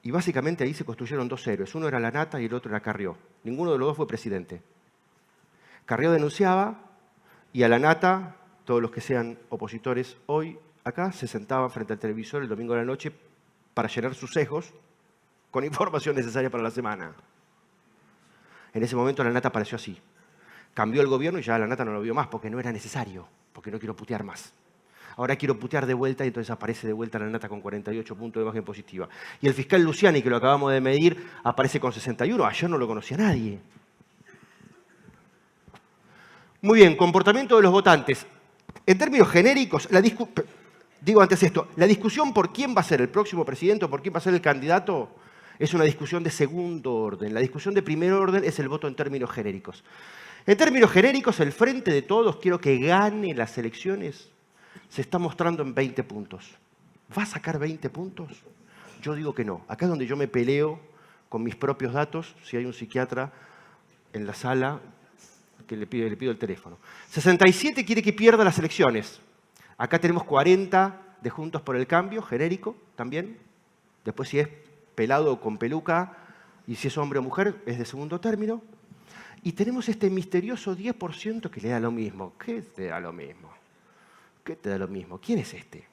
Y básicamente ahí se construyeron dos héroes. Uno era la Nata y el otro era Carrió. Ninguno de los dos fue presidente. Carrió denunciaba y a la Nata, todos los que sean opositores hoy acá, se sentaban frente al televisor el domingo de la noche para llenar sus sesgos con información necesaria para la semana. En ese momento la Nata apareció así. Cambió el gobierno y ya la Nata no lo vio más porque no era necesario, porque no quiero putear más. Ahora quiero putear de vuelta y entonces aparece de vuelta la Nata con 48 puntos de imagen positiva. Y el fiscal Luciani, que lo acabamos de medir, aparece con 61. Ayer no lo conocía nadie. Muy bien, comportamiento de los votantes. En términos genéricos, digo antes esto, la discusión por quién va a ser el próximo presidente o por quién va a ser el candidato es una discusión de segundo orden. La discusión de primer orden es el voto en términos genéricos. En términos genéricos, el frente de todos, quiero que gane las elecciones, se está mostrando en 20 puntos. ¿Va a sacar 20 puntos? Yo digo que no. Acá es donde yo me peleo con mis propios datos, si hay un psiquiatra en la sala, que le pido el teléfono. 67 quiere que pierda las elecciones. Acá tenemos 40 de Juntos por el Cambio, genérico también. Después si es pelado o con peluca, y si es hombre o mujer, es de segundo término. Y tenemos este misterioso 10% que le da lo mismo. ¿Qué te da lo mismo? ¿Qué te da lo mismo? ¿Quién es este?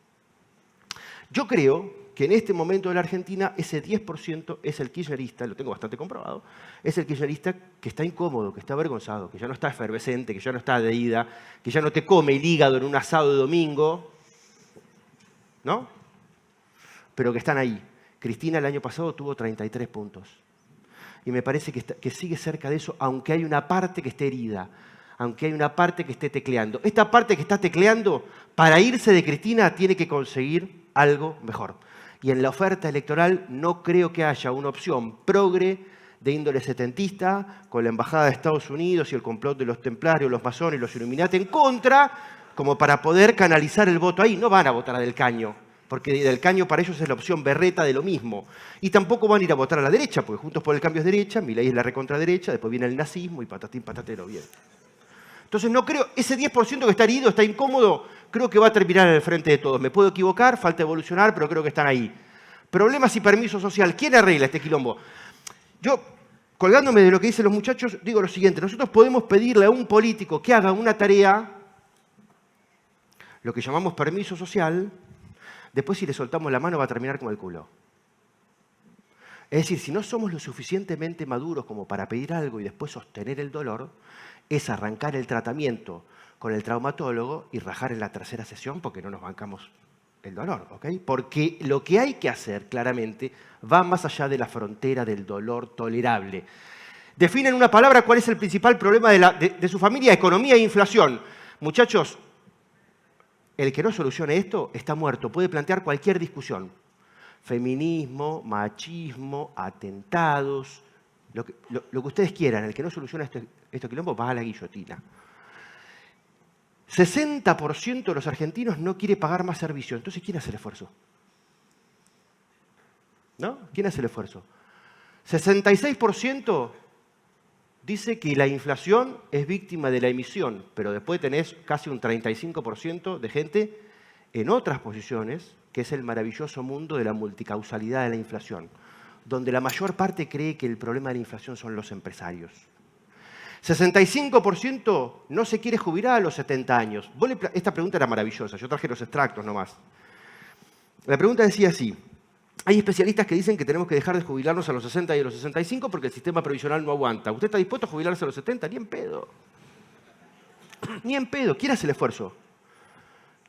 Yo creo que en este momento de la Argentina ese 10% es el kirchnerista, lo tengo bastante comprobado, es el kirchnerista que está incómodo, que está avergonzado, que ya no está efervescente, que ya no está de ida, que ya no te come el hígado en un asado de domingo, ¿no? Pero que están ahí. Cristina el año pasado tuvo 33 puntos. Y me parece que sigue cerca de eso, aunque hay una parte que esté herida, aunque hay una parte que esté tecleando. Esta parte que está tecleando, para irse de Cristina, tiene que conseguir algo mejor. Y en la oferta electoral no creo que haya una opción progre de índole setentista, con la Embajada de Estados Unidos y el complot de los templarios, los masones y los Illuminati en contra, como para poder canalizar el voto ahí. No van a votar a Del Caño. porque del caño para ellos es la opción berreta de lo mismo. Y tampoco van a ir a votar a la derecha, porque Juntos por el Cambio es derecha, Milei es la recontraderecha, después viene el nazismo y patatín, patatero, bien. Entonces no creo, ese 10% que está herido, está incómodo, creo que va a terminar en el frente de todos. Me puedo equivocar, falta evolucionar, pero creo que están ahí. Problemas y permiso social, ¿quién arregla este quilombo? Yo, colgándome de lo que dicen los muchachos, digo lo siguiente, nosotros podemos pedirle a un político que haga una tarea, lo que llamamos permiso social, después si le soltamos la mano va a terminar como el culo. Es decir, si no somos lo suficientemente maduros como para pedir algo y después sostener el dolor, es arrancar el tratamiento con el traumatólogo y rajar en la tercera sesión porque no nos bancamos el dolor, ¿ok? Porque lo que hay que hacer, claramente, va más allá de la frontera del dolor tolerable. Definen una palabra cuál es el principal problema de su familia: economía e inflación. Muchachos, el que no solucione esto está muerto. Puede plantear cualquier discusión. Feminismo, machismo, atentados, lo que ustedes quieran. El que no soluciona esto quilombo va a la guillotina. 60% de los argentinos no quiere pagar más servicios. Entonces, ¿quién hace el esfuerzo? ¿No? ¿Quién hace el esfuerzo? 66% dice que la inflación es víctima de la emisión, pero después tenés casi un 35% de gente en otras posiciones, que es el maravilloso mundo de la multicausalidad de la inflación, donde la mayor parte cree que el problema de la inflación son los empresarios. 65% no se quiere jubilar a los 70 años. Esta pregunta era maravillosa, yo traje los extractos nomás. La pregunta decía así: hay especialistas que dicen que tenemos que dejar de jubilarnos a los 60 y a los 65 porque el sistema previsional no aguanta. ¿Usted está dispuesto a jubilarse a los 70? Ni en pedo. Ni en pedo. ¿Quién hace el esfuerzo?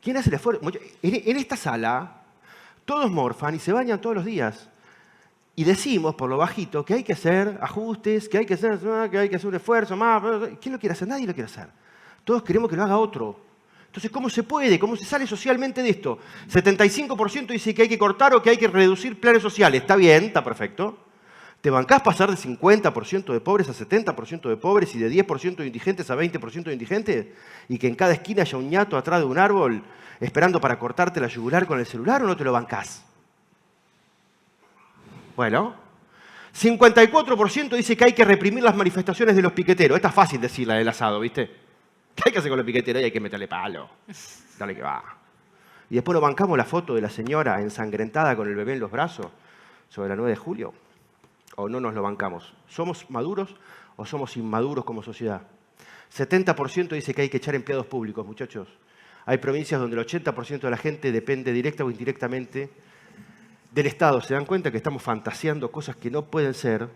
¿Quién hace el esfuerzo? En esta sala, todos morfan y se bañan todos los días. Y decimos, por lo bajito, que hay que hacer ajustes, que hay que hacer un esfuerzo más. ¿Quién lo quiere hacer? Nadie lo quiere hacer. Todos queremos que lo haga otro. Entonces, ¿cómo se puede? ¿Cómo se sale socialmente de esto? 75% dice que hay que cortar o que hay que reducir planes sociales. Está bien, está perfecto. ¿Te bancás pasar de 50% de pobres a 70% de pobres y de 10% de indigentes a 20% de indigentes? ¿Y que en cada esquina haya un ñato atrás de un árbol esperando para cortarte la yugular con el celular, o no te lo bancás? Bueno, 54% dice que hay que reprimir las manifestaciones de los piqueteros. Esta es fácil decir, la del asado, ¿viste? ¿Qué hay que hacer con los piqueteros? Y hay que meterle palo. Dale que va. Y después nos bancamos la foto de la señora ensangrentada con el bebé en los brazos sobre la 9 de julio. ¿O no nos lo bancamos? ¿Somos maduros o somos inmaduros como sociedad? 70% dice que hay que echar empleados públicos, muchachos. Hay provincias donde el 80% de la gente depende directa o indirectamente del Estado. ¿Se dan cuenta que estamos fantaseando cosas que no pueden ser,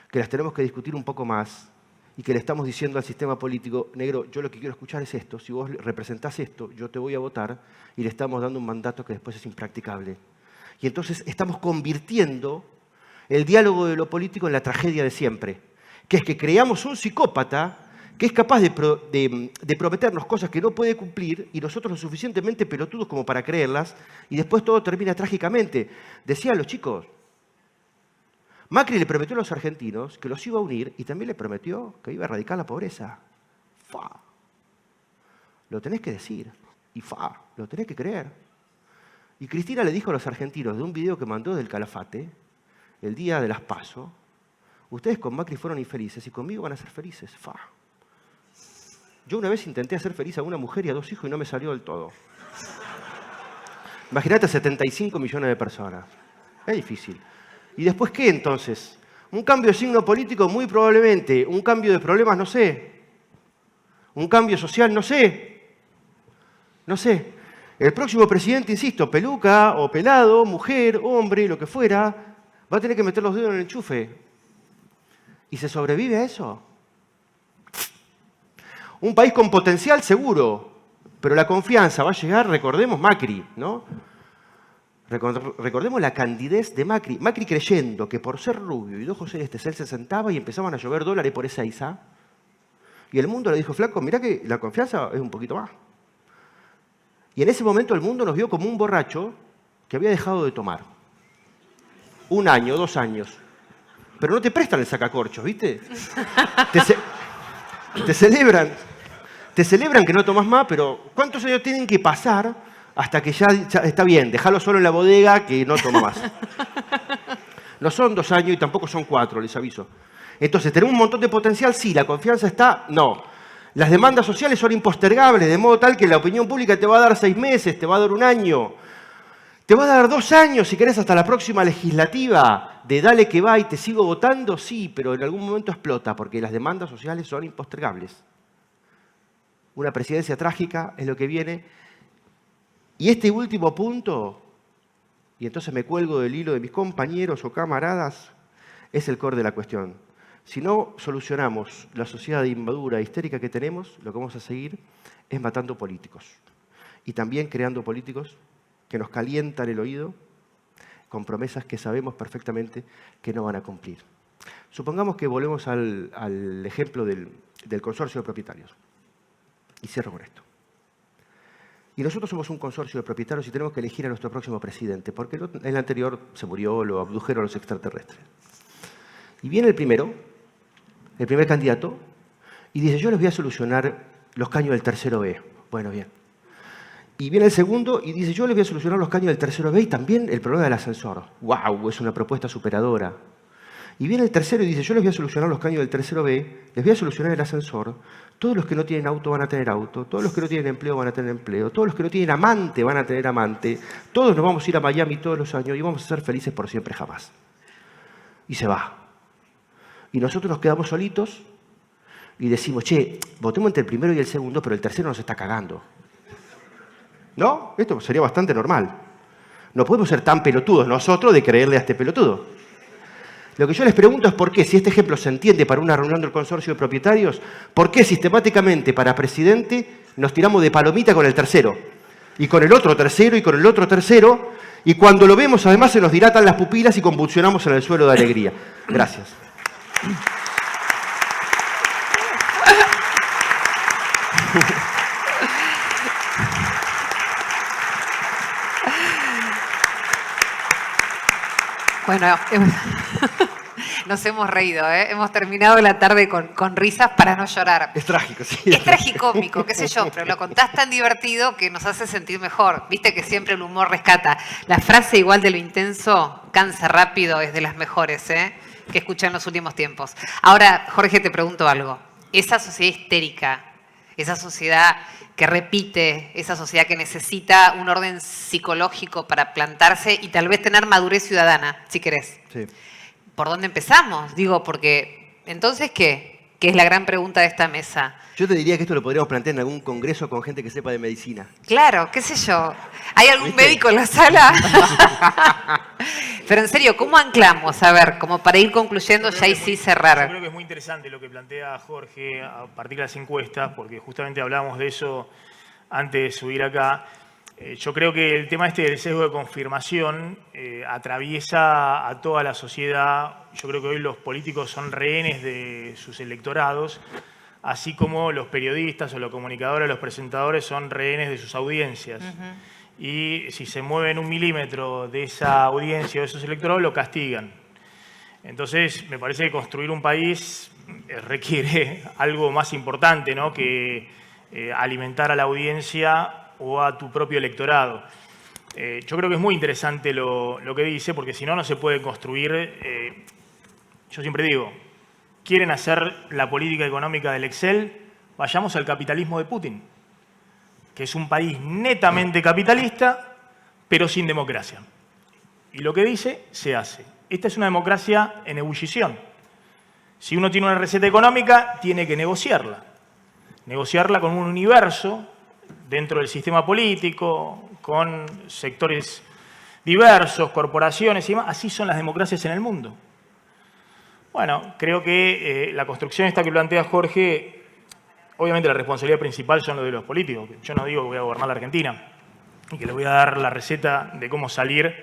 que las tenemos que discutir un poco más y que le estamos diciendo al sistema político: negro, yo lo que quiero escuchar es esto, si vos representás esto, yo te voy a votar, y le estamos dando un mandato que después es impracticable? Y entonces estamos convirtiendo el diálogo de lo político en la tragedia de siempre, que es que creamos un psicópata que es capaz de prometernos cosas que no puede cumplir y nosotros lo suficientemente pelotudos como para creerlas, y después todo termina trágicamente. Decían los chicos, Macri le prometió a los argentinos que los iba a unir y también le prometió que iba a erradicar la pobreza. ¡Fa! Lo tenés que decir. Y ¡fa! Lo tenés que creer. Y Cristina le dijo a los argentinos de un video que mandó del Calafate, el día de las PASO: ustedes con Macri fueron infelices y conmigo van a ser felices. ¡Fa! Yo una vez intenté hacer feliz a una mujer y a 2 hijos y no me salió del todo. Imagínate a 75 millones de personas. Es difícil. ¿Y después qué entonces? Un cambio de signo político muy probablemente. Un cambio de problemas, no sé. Un cambio social, no sé. No sé. El próximo presidente, insisto, peluca o pelado, mujer, hombre, lo que fuera, va a tener que meter los dedos en el enchufe. ¿Y se sobrevive a eso? Un país con potencial seguro, pero la confianza va a llegar, recordemos Macri, ¿no? Recordemos la candidez de Macri. Macri creyendo que por ser rubio y de ojos celestes él se sentaba y empezaban a llover dólares por esa Ezeiza. Y el mundo le dijo: flaco, mirá que la confianza es un poquito más. Y en ese momento el mundo nos vio como un borracho que había dejado de tomar. 1 año, 2 años. Pero no te prestan el sacacorchos, ¿viste? Te celebran que no tomas más, pero ¿cuántos años tienen que pasar hasta que ya está bien, déjalo solo en la bodega que no toma más. No son 2 años y tampoco son 4, les aviso. Entonces, ¿tenemos un montón de potencial? Sí. ¿La confianza está? No. Las demandas sociales son impostergables, de modo tal que la opinión pública te va a dar 6 meses, te va a dar 1 año. ¿Te va a dar 2 años, si querés, hasta la próxima legislativa? De dale que va y te sigo votando, sí, pero en algún momento explota, porque las demandas sociales son impostergables. Una presidencia trágica es lo que viene. Y este último punto, y entonces me cuelgo del hilo de mis compañeros o camaradas, es el core de la cuestión. Si no solucionamos la sociedad inmadura e histérica que tenemos, lo que vamos a seguir es matando políticos. Y también creando políticos que nos calientan el oído con promesas que sabemos perfectamente que no van a cumplir. Supongamos que volvemos al ejemplo del consorcio de propietarios. Y cierro con esto. Y nosotros somos un consorcio de propietarios y tenemos que elegir a nuestro próximo presidente, porque el anterior se murió, lo abdujeron los extraterrestres. Y viene el primer candidato, y dice, yo les voy a solucionar los caños del tercero B. Bueno, bien. Y viene el segundo y dice, yo les voy a solucionar los caños del tercero B y también el problema del ascensor. ¡Wow! Es una propuesta superadora. Y viene el tercero y dice, yo les voy a solucionar los caños del tercero B, les voy a solucionar el ascensor, todos los que no tienen auto van a tener auto, todos los que no tienen empleo van a tener empleo, todos los que no tienen amante van a tener amante, todos nos vamos a ir a Miami todos los años y vamos a ser felices por siempre jamás. Y se va. Y nosotros nos quedamos solitos y decimos, che, votemos entre el primero y el segundo, pero el tercero nos está cagando. ¿No? Esto sería bastante normal. No podemos ser tan pelotudos nosotros de creerle a este pelotudo. Lo que yo les pregunto es por qué, si este ejemplo se entiende para una reunión del consorcio de propietarios, ¿por qué sistemáticamente para presidente nos tiramos de palomita con el tercero? Y con el otro tercero, y con el otro tercero, y cuando lo vemos además se nos dilatan las pupilas y convulsionamos en el suelo de alegría. Gracias. Bueno, nos hemos reído, ¿eh? Hemos terminado la tarde con risas para no llorar. Es trágico, sí. Es tragicómico, qué sé yo, pero lo contás tan divertido que nos hace sentir mejor. Viste que siempre el humor rescata. La frase igual de lo intenso, cansa rápido, es de las mejores, ¿eh? Que escuché en los últimos tiempos. Ahora, Jorge, te pregunto algo. Esa sociedad histérica, esa sociedad que repite, esa sociedad que necesita un orden psicológico para plantarse y tal vez tener madurez ciudadana, si querés. Sí. ¿Por dónde empezamos? Digo, porque entonces, ¿qué? Que es la gran pregunta de esta mesa. Yo te diría que esto lo podríamos plantear en algún congreso con gente que sepa de medicina. Claro, qué sé yo. ¿Hay algún médico en la sala? Pero en serio, ¿cómo anclamos? A ver, como para ir concluyendo ya y sí cerrar. Yo creo que es muy interesante lo que plantea Jorge a partir de las encuestas, porque justamente hablamos de eso antes de subir acá. Yo creo que el tema del sesgo de confirmación atraviesa a toda la sociedad. Yo creo que hoy los políticos son rehenes de sus electorados, así como los periodistas o los comunicadores, los presentadores son rehenes de sus audiencias. Y si se mueven 1 milímetro de esa audiencia o de esos electorados, lo castigan. Entonces, me parece que construir un país requiere algo más importante, ¿no? Que alimentar a la audiencia o a tu propio electorado. Yo creo que es muy interesante lo que dice, porque si no, no se puede construir. Yo siempre digo, ¿quieren hacer la política económica del Excel? Vayamos al capitalismo de Putin, que es un país netamente capitalista, pero sin democracia. Y lo que dice, se hace. Esta es una democracia en ebullición. Si uno tiene una receta económica, tiene que negociarla. Negociarla con un universo dentro del sistema político, con sectores diversos, corporaciones y demás. Así son las democracias en el mundo. Bueno, creo que la construcción esta que plantea Jorge, obviamente la responsabilidad principal son los de los políticos. Yo no digo que voy a gobernar la Argentina y que le voy a dar la receta de cómo salir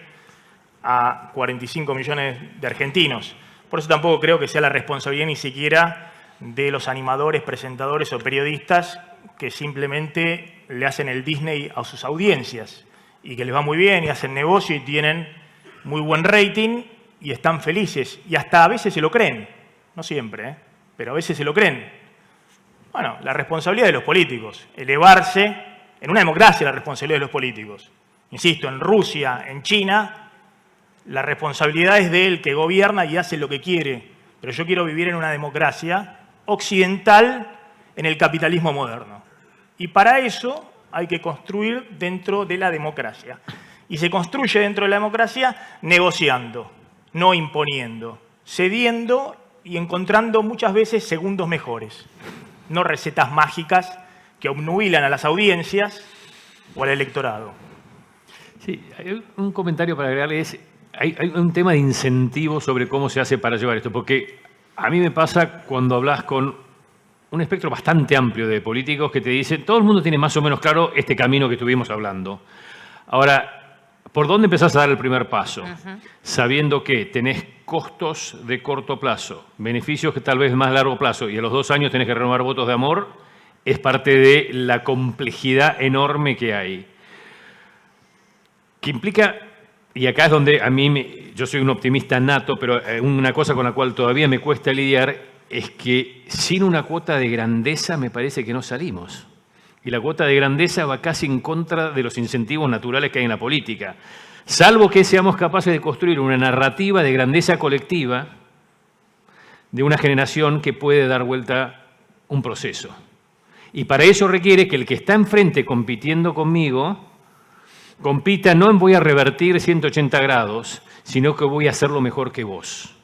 a 45 millones de argentinos. Por eso tampoco creo que sea la responsabilidad ni siquiera de los animadores, presentadores o periodistas que simplemente le hacen el Disney a sus audiencias y que les va muy bien y hacen negocio y tienen muy buen rating y están felices. Y hasta a veces se lo creen. No siempre, pero a veces se lo creen. Bueno, la responsabilidad de los políticos, elevarse En una democracia la responsabilidad de los políticos. Insisto, en Rusia, en China, la responsabilidad es del que gobierna y hace lo que quiere. Pero yo quiero vivir en una democracia occidental en el capitalismo moderno. Y para eso hay que construir dentro de la democracia. Y se construye dentro de la democracia negociando, no imponiendo, cediendo y encontrando muchas veces segundos mejores. No recetas mágicas que obnubilan a las audiencias o al electorado. Sí, hay un comentario para agregarle. Hay un tema de incentivo sobre cómo se hace para llevar esto, porque a mí me pasa cuando hablas con un espectro bastante amplio de políticos que te dicen, todo el mundo tiene más o menos claro este camino que estuvimos hablando. Ahora, ¿por dónde empezás a dar el primer paso? Sabiendo que tenés costos de corto plazo, beneficios que tal vez de más largo plazo, y a los 2 años tenés que renovar votos de amor, es parte de la complejidad enorme que hay. Que implica, y acá es donde a mí, yo soy un optimista nato, pero una cosa con la cual todavía me cuesta lidiar es que sin una cuota de grandeza me parece que no salimos. Y la cuota de grandeza va casi en contra de los incentivos naturales que hay en la política. Salvo que seamos capaces de construir una narrativa de grandeza colectiva de una generación que puede dar vuelta un proceso. Y para eso requiere que el que está enfrente compitiendo conmigo compita no en voy a revertir 180 grados, sino que voy a hacerlo mejor que vos.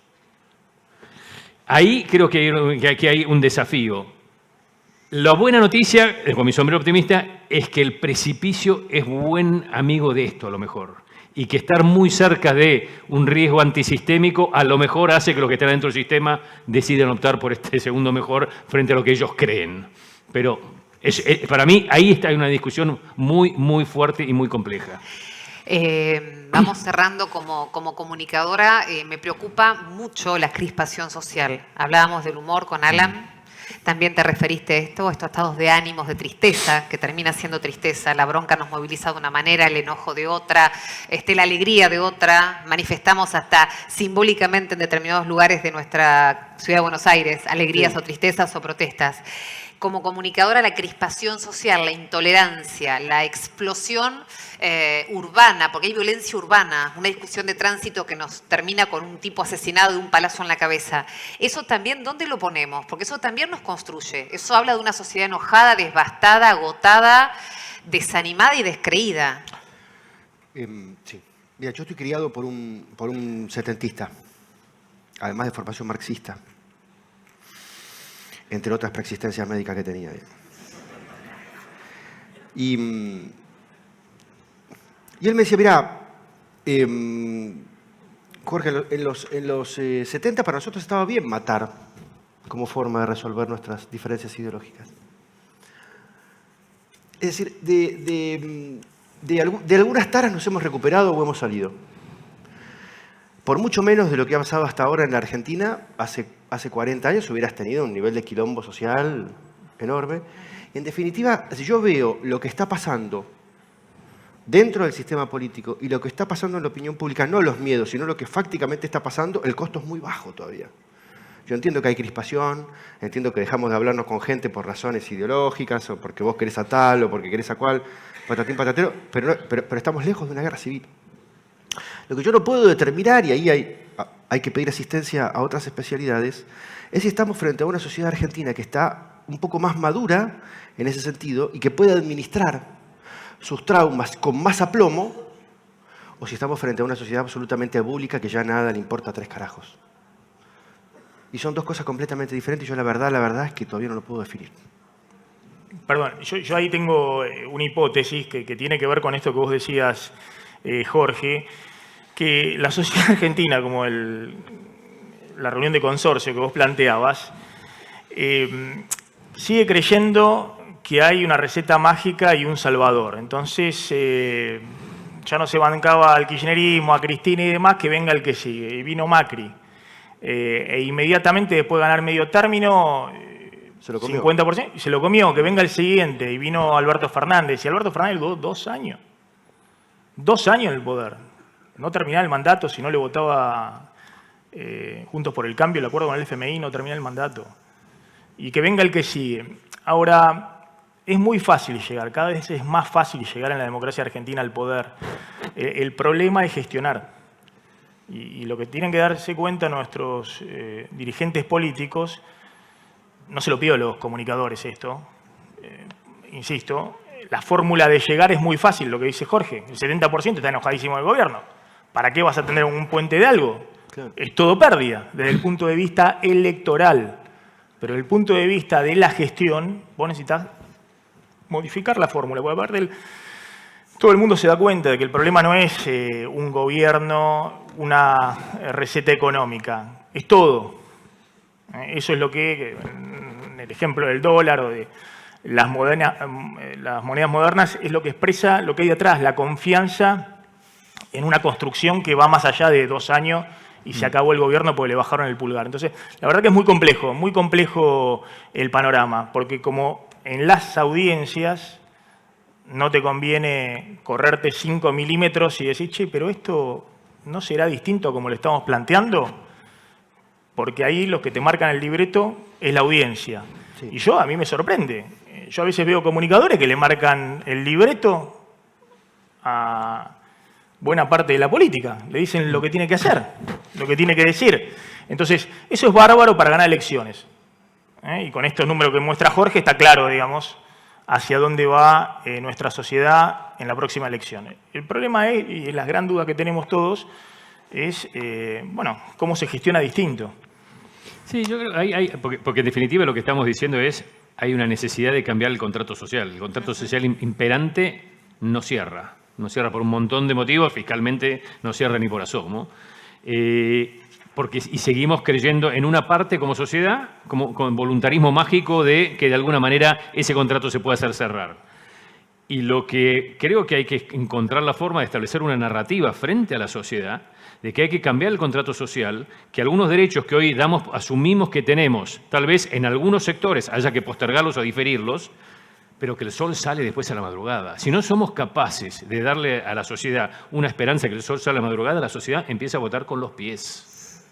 Ahí creo que hay un desafío. La buena noticia, con mi sombrero optimista, es que el precipicio es buen amigo de esto a lo mejor. Y que estar muy cerca de un riesgo antisistémico a lo mejor hace que los que están dentro del sistema decidan optar por este segundo mejor frente a lo que ellos creen. Pero para mí ahí está una discusión muy, muy fuerte y muy compleja. Vamos cerrando como comunicadora. Me preocupa mucho la crispación social. Hablábamos del humor con Alan. También te referiste a estos estados de ánimos, de tristeza, que termina siendo tristeza. La bronca nos moviliza de una manera, el enojo de otra, la alegría de otra. Manifestamos hasta simbólicamente en determinados lugares de nuestra ciudad de Buenos Aires alegrías o tristezas o protestas. Como comunicadora, la crispación social, la intolerancia, la explosión urbana, porque hay violencia urbana, una discusión de tránsito que nos termina con un tipo asesinado de un palazo en la cabeza. Eso también, ¿dónde lo ponemos? Porque eso también nos construye. Eso habla de una sociedad enojada, devastada, agotada, desanimada y descreída. Sí. Mira, yo estoy criado por un setentista, además de formación marxista, entre otras preexistencias médicas que tenía. Y él me decía, mira, Jorge, en los 70 para nosotros estaba bien matar como forma de resolver nuestras diferencias ideológicas. Es decir, de algunas taras nos hemos recuperado o hemos salido. Por mucho menos de lo que ha pasado hasta ahora en la Argentina, hace 40 años hubieras tenido un nivel de quilombo social enorme. En definitiva, si yo veo lo que está pasando dentro del sistema político y lo que está pasando en la opinión pública, no los miedos, sino lo que fácticamente está pasando, el costo es muy bajo todavía. Yo entiendo que hay crispación, entiendo que dejamos de hablarnos con gente por razones ideológicas, o porque vos querés a tal, o porque querés a cual, patatín, patatero, pero estamos lejos de una guerra civil. Lo que yo no puedo determinar, y ahí hay que pedir asistencia a otras especialidades, es si estamos frente a una sociedad argentina que está un poco más madura en ese sentido y que puede administrar sus traumas con más aplomo, o si estamos frente a una sociedad absolutamente abúlica que ya nada le importa 3 carajos. Y son dos cosas completamente diferentes y yo la verdad es que todavía no lo puedo definir. Perdón, yo ahí tengo una hipótesis que tiene que ver con esto que vos decías, Jorge, que la sociedad argentina, como la reunión de consorcio que vos planteabas, sigue creyendo que hay una receta mágica y un salvador. Entonces, ya no se bancaba al kirchnerismo, a Cristina y demás, que venga el que sigue. Y vino Macri. E inmediatamente después de ganar medio término, se lo comió. 50%, y se lo comió, que venga el siguiente. Y vino Alberto Fernández. Y Alberto Fernández duró 2 años. 2 años en el poder. No terminaba el mandato si no le votaba Juntos por el Cambio, el acuerdo con el FMI, no termina el mandato. Y que venga el que sigue. Ahora, es muy fácil llegar, cada vez es más fácil llegar en la democracia argentina al poder. El problema es gestionar. Y lo que tienen que darse cuenta nuestros dirigentes políticos, no se lo pido a los comunicadores esto, insisto, la fórmula de llegar es muy fácil, lo que dice Jorge, el 70% está enojadísimo del gobierno. ¿Para qué vas a tener un puente de algo? Claro. Es todo pérdida desde el punto de vista electoral. Pero desde el punto de vista de la gestión, vos necesitas modificar la fórmula. Porque aparte todo el mundo se da cuenta de que el problema no es un gobierno, una receta económica, es todo. Eso es lo que, en el ejemplo del dólar o de las monedas modernas, es lo que expresa lo que hay detrás, la confianza en una construcción que va más allá de 2 años y se acabó el gobierno porque le bajaron el pulgar. Entonces, la verdad que es muy complejo el panorama, porque como en las audiencias no te conviene correrte 5 milímetros y decir, che, pero esto no será distinto como lo estamos planteando, porque ahí los que te marcan el libreto es la audiencia. Sí. Y a mí me sorprende. Yo a veces veo comunicadores que le marcan el libreto a buena parte de la política. Le dicen lo que tiene que hacer, lo que tiene que decir. Entonces, eso es bárbaro para ganar elecciones. Y con estos números que muestra Jorge está claro, digamos, hacia dónde va nuestra sociedad en la próxima elección. El problema es, y la gran duda que tenemos todos, es, cómo se gestiona distinto. Sí, yo creo porque en definitiva lo que estamos diciendo es hay una necesidad de cambiar el contrato social. El contrato social imperante no cierra. No cierra por un montón de motivos, fiscalmente no cierra ni por asomo. Y seguimos creyendo en una parte como sociedad, con voluntarismo mágico de que de alguna manera ese contrato se puede hacer cerrar. Y lo que creo que hay que encontrar la forma de establecer una narrativa frente a la sociedad, de que hay que cambiar el contrato social, que algunos derechos que hoy asumimos que tenemos, tal vez en algunos sectores haya que postergarlos o diferirlos, pero que el sol sale después a la madrugada. Si no somos capaces de darle a la sociedad una esperanza que el sol sale a la madrugada, la sociedad empieza a votar con los pies.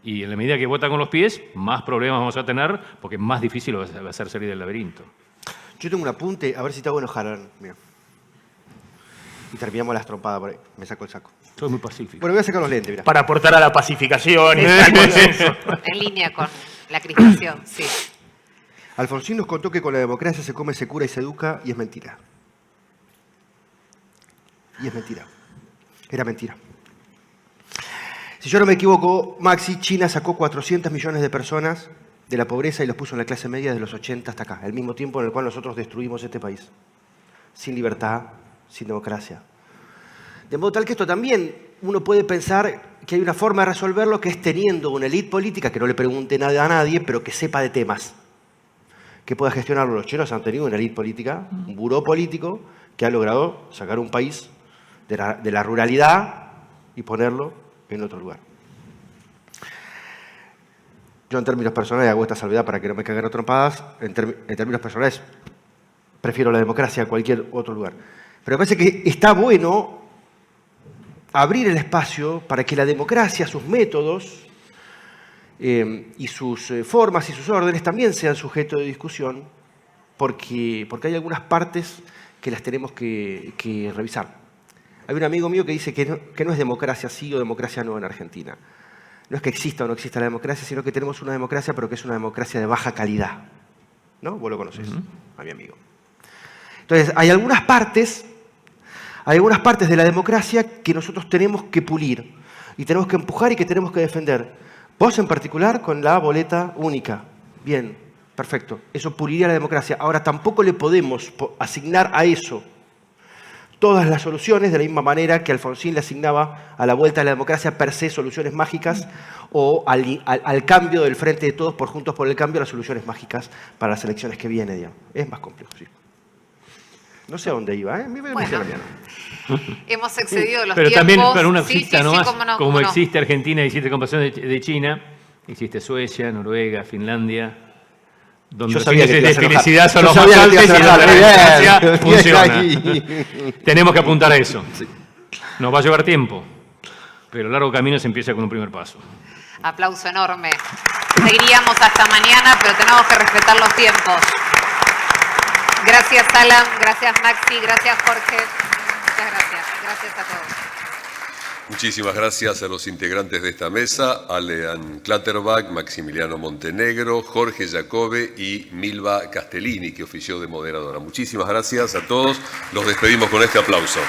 Y en la medida que vota con los pies, más problemas vamos a tener, porque más difícil va a ser salir del laberinto. Yo tengo un apunte, a ver si te hago enojar. Mira. Y terminamos las trompadas por ahí. Me saco el saco. Soy muy pacífico. Bueno, voy a sacar los lentes, mira. Para aportar a la pacificación y al consenso. En línea con la crispación, sí. Alfonsín nos contó que con la democracia se come, se cura y se educa, y es mentira. Y es mentira. Era mentira. Si yo no me equivoco, Maxi, China sacó 400 millones de personas de la pobreza y los puso en la clase media desde los 80 hasta acá, el mismo tiempo en el cual nosotros destruimos este país. Sin libertad, sin democracia. De modo tal que esto también uno puede pensar que hay una forma de resolverlo, que es teniendo una élite política que no le pregunte nada a nadie, pero que sepa de temas, que pueda gestionarlo. Los chinos han tenido una élite política, un buró político, que ha logrado sacar un país de la ruralidad y ponerlo en otro lugar. Yo en términos personales hago esta salvedad para que no me caguen a trompadas. En términos personales prefiero la democracia a cualquier otro lugar. Pero me parece que está bueno abrir el espacio para que la democracia, sus métodos y sus formas y sus órdenes también sean sujeto de discusión, porque hay algunas partes que las tenemos que revisar. Hay un amigo mío que dice que no es democracia sí o democracia no en Argentina. No es que exista o no exista la democracia, sino que tenemos una democracia, pero que es una democracia de baja calidad. ¿No? Vos lo conocés, a mi amigo. Entonces, hay algunas partes de la democracia que nosotros tenemos que pulir y tenemos que empujar y que tenemos que defender. Vos en particular con la boleta única. Bien, perfecto. Eso puliría la democracia. Ahora, tampoco le podemos asignar a eso todas las soluciones de la misma manera que Alfonsín le asignaba a la vuelta de la democracia per se soluciones mágicas o al cambio del Frente de Todos por Juntos por el Cambio las soluciones mágicas para las elecciones que vienen, digamos. Es más complejo, sí. No sé a dónde iba, ¿eh? Hemos excedido los pero tiempos. También para una cita sí, nomás, como no. existe Argentina y existe compasión de China, existe Suecia, Noruega, Finlandia, donde los índices de felicidad son los más altos y la democracia funciona. Tenemos que apuntar a eso. Nos va a llevar tiempo, pero el largo camino se empieza con un primer paso. Aplauso enorme. Seguiríamos hasta mañana, pero tenemos que respetar los tiempos. Gracias, Alan. Gracias, Maxi. Gracias, Jorge. Muchas gracias. Gracias a todos. Muchísimas gracias a los integrantes de esta mesa, Alean Clatterbach, Maximiliano Montenegro, Jorge Jacobe y Milva Castellini, que ofició de moderadora. Muchísimas gracias a todos. Los despedimos con este aplauso.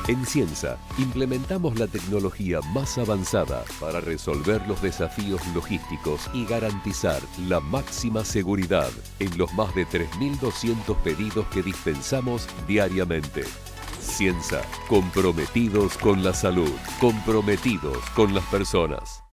En Ciensa, implementamos la tecnología más avanzada para resolver los desafíos logísticos y garantizar la máxima seguridad en los más de 3.200 pedidos que dispensamos diariamente. Ciensa, comprometidos con la salud, comprometidos con las personas.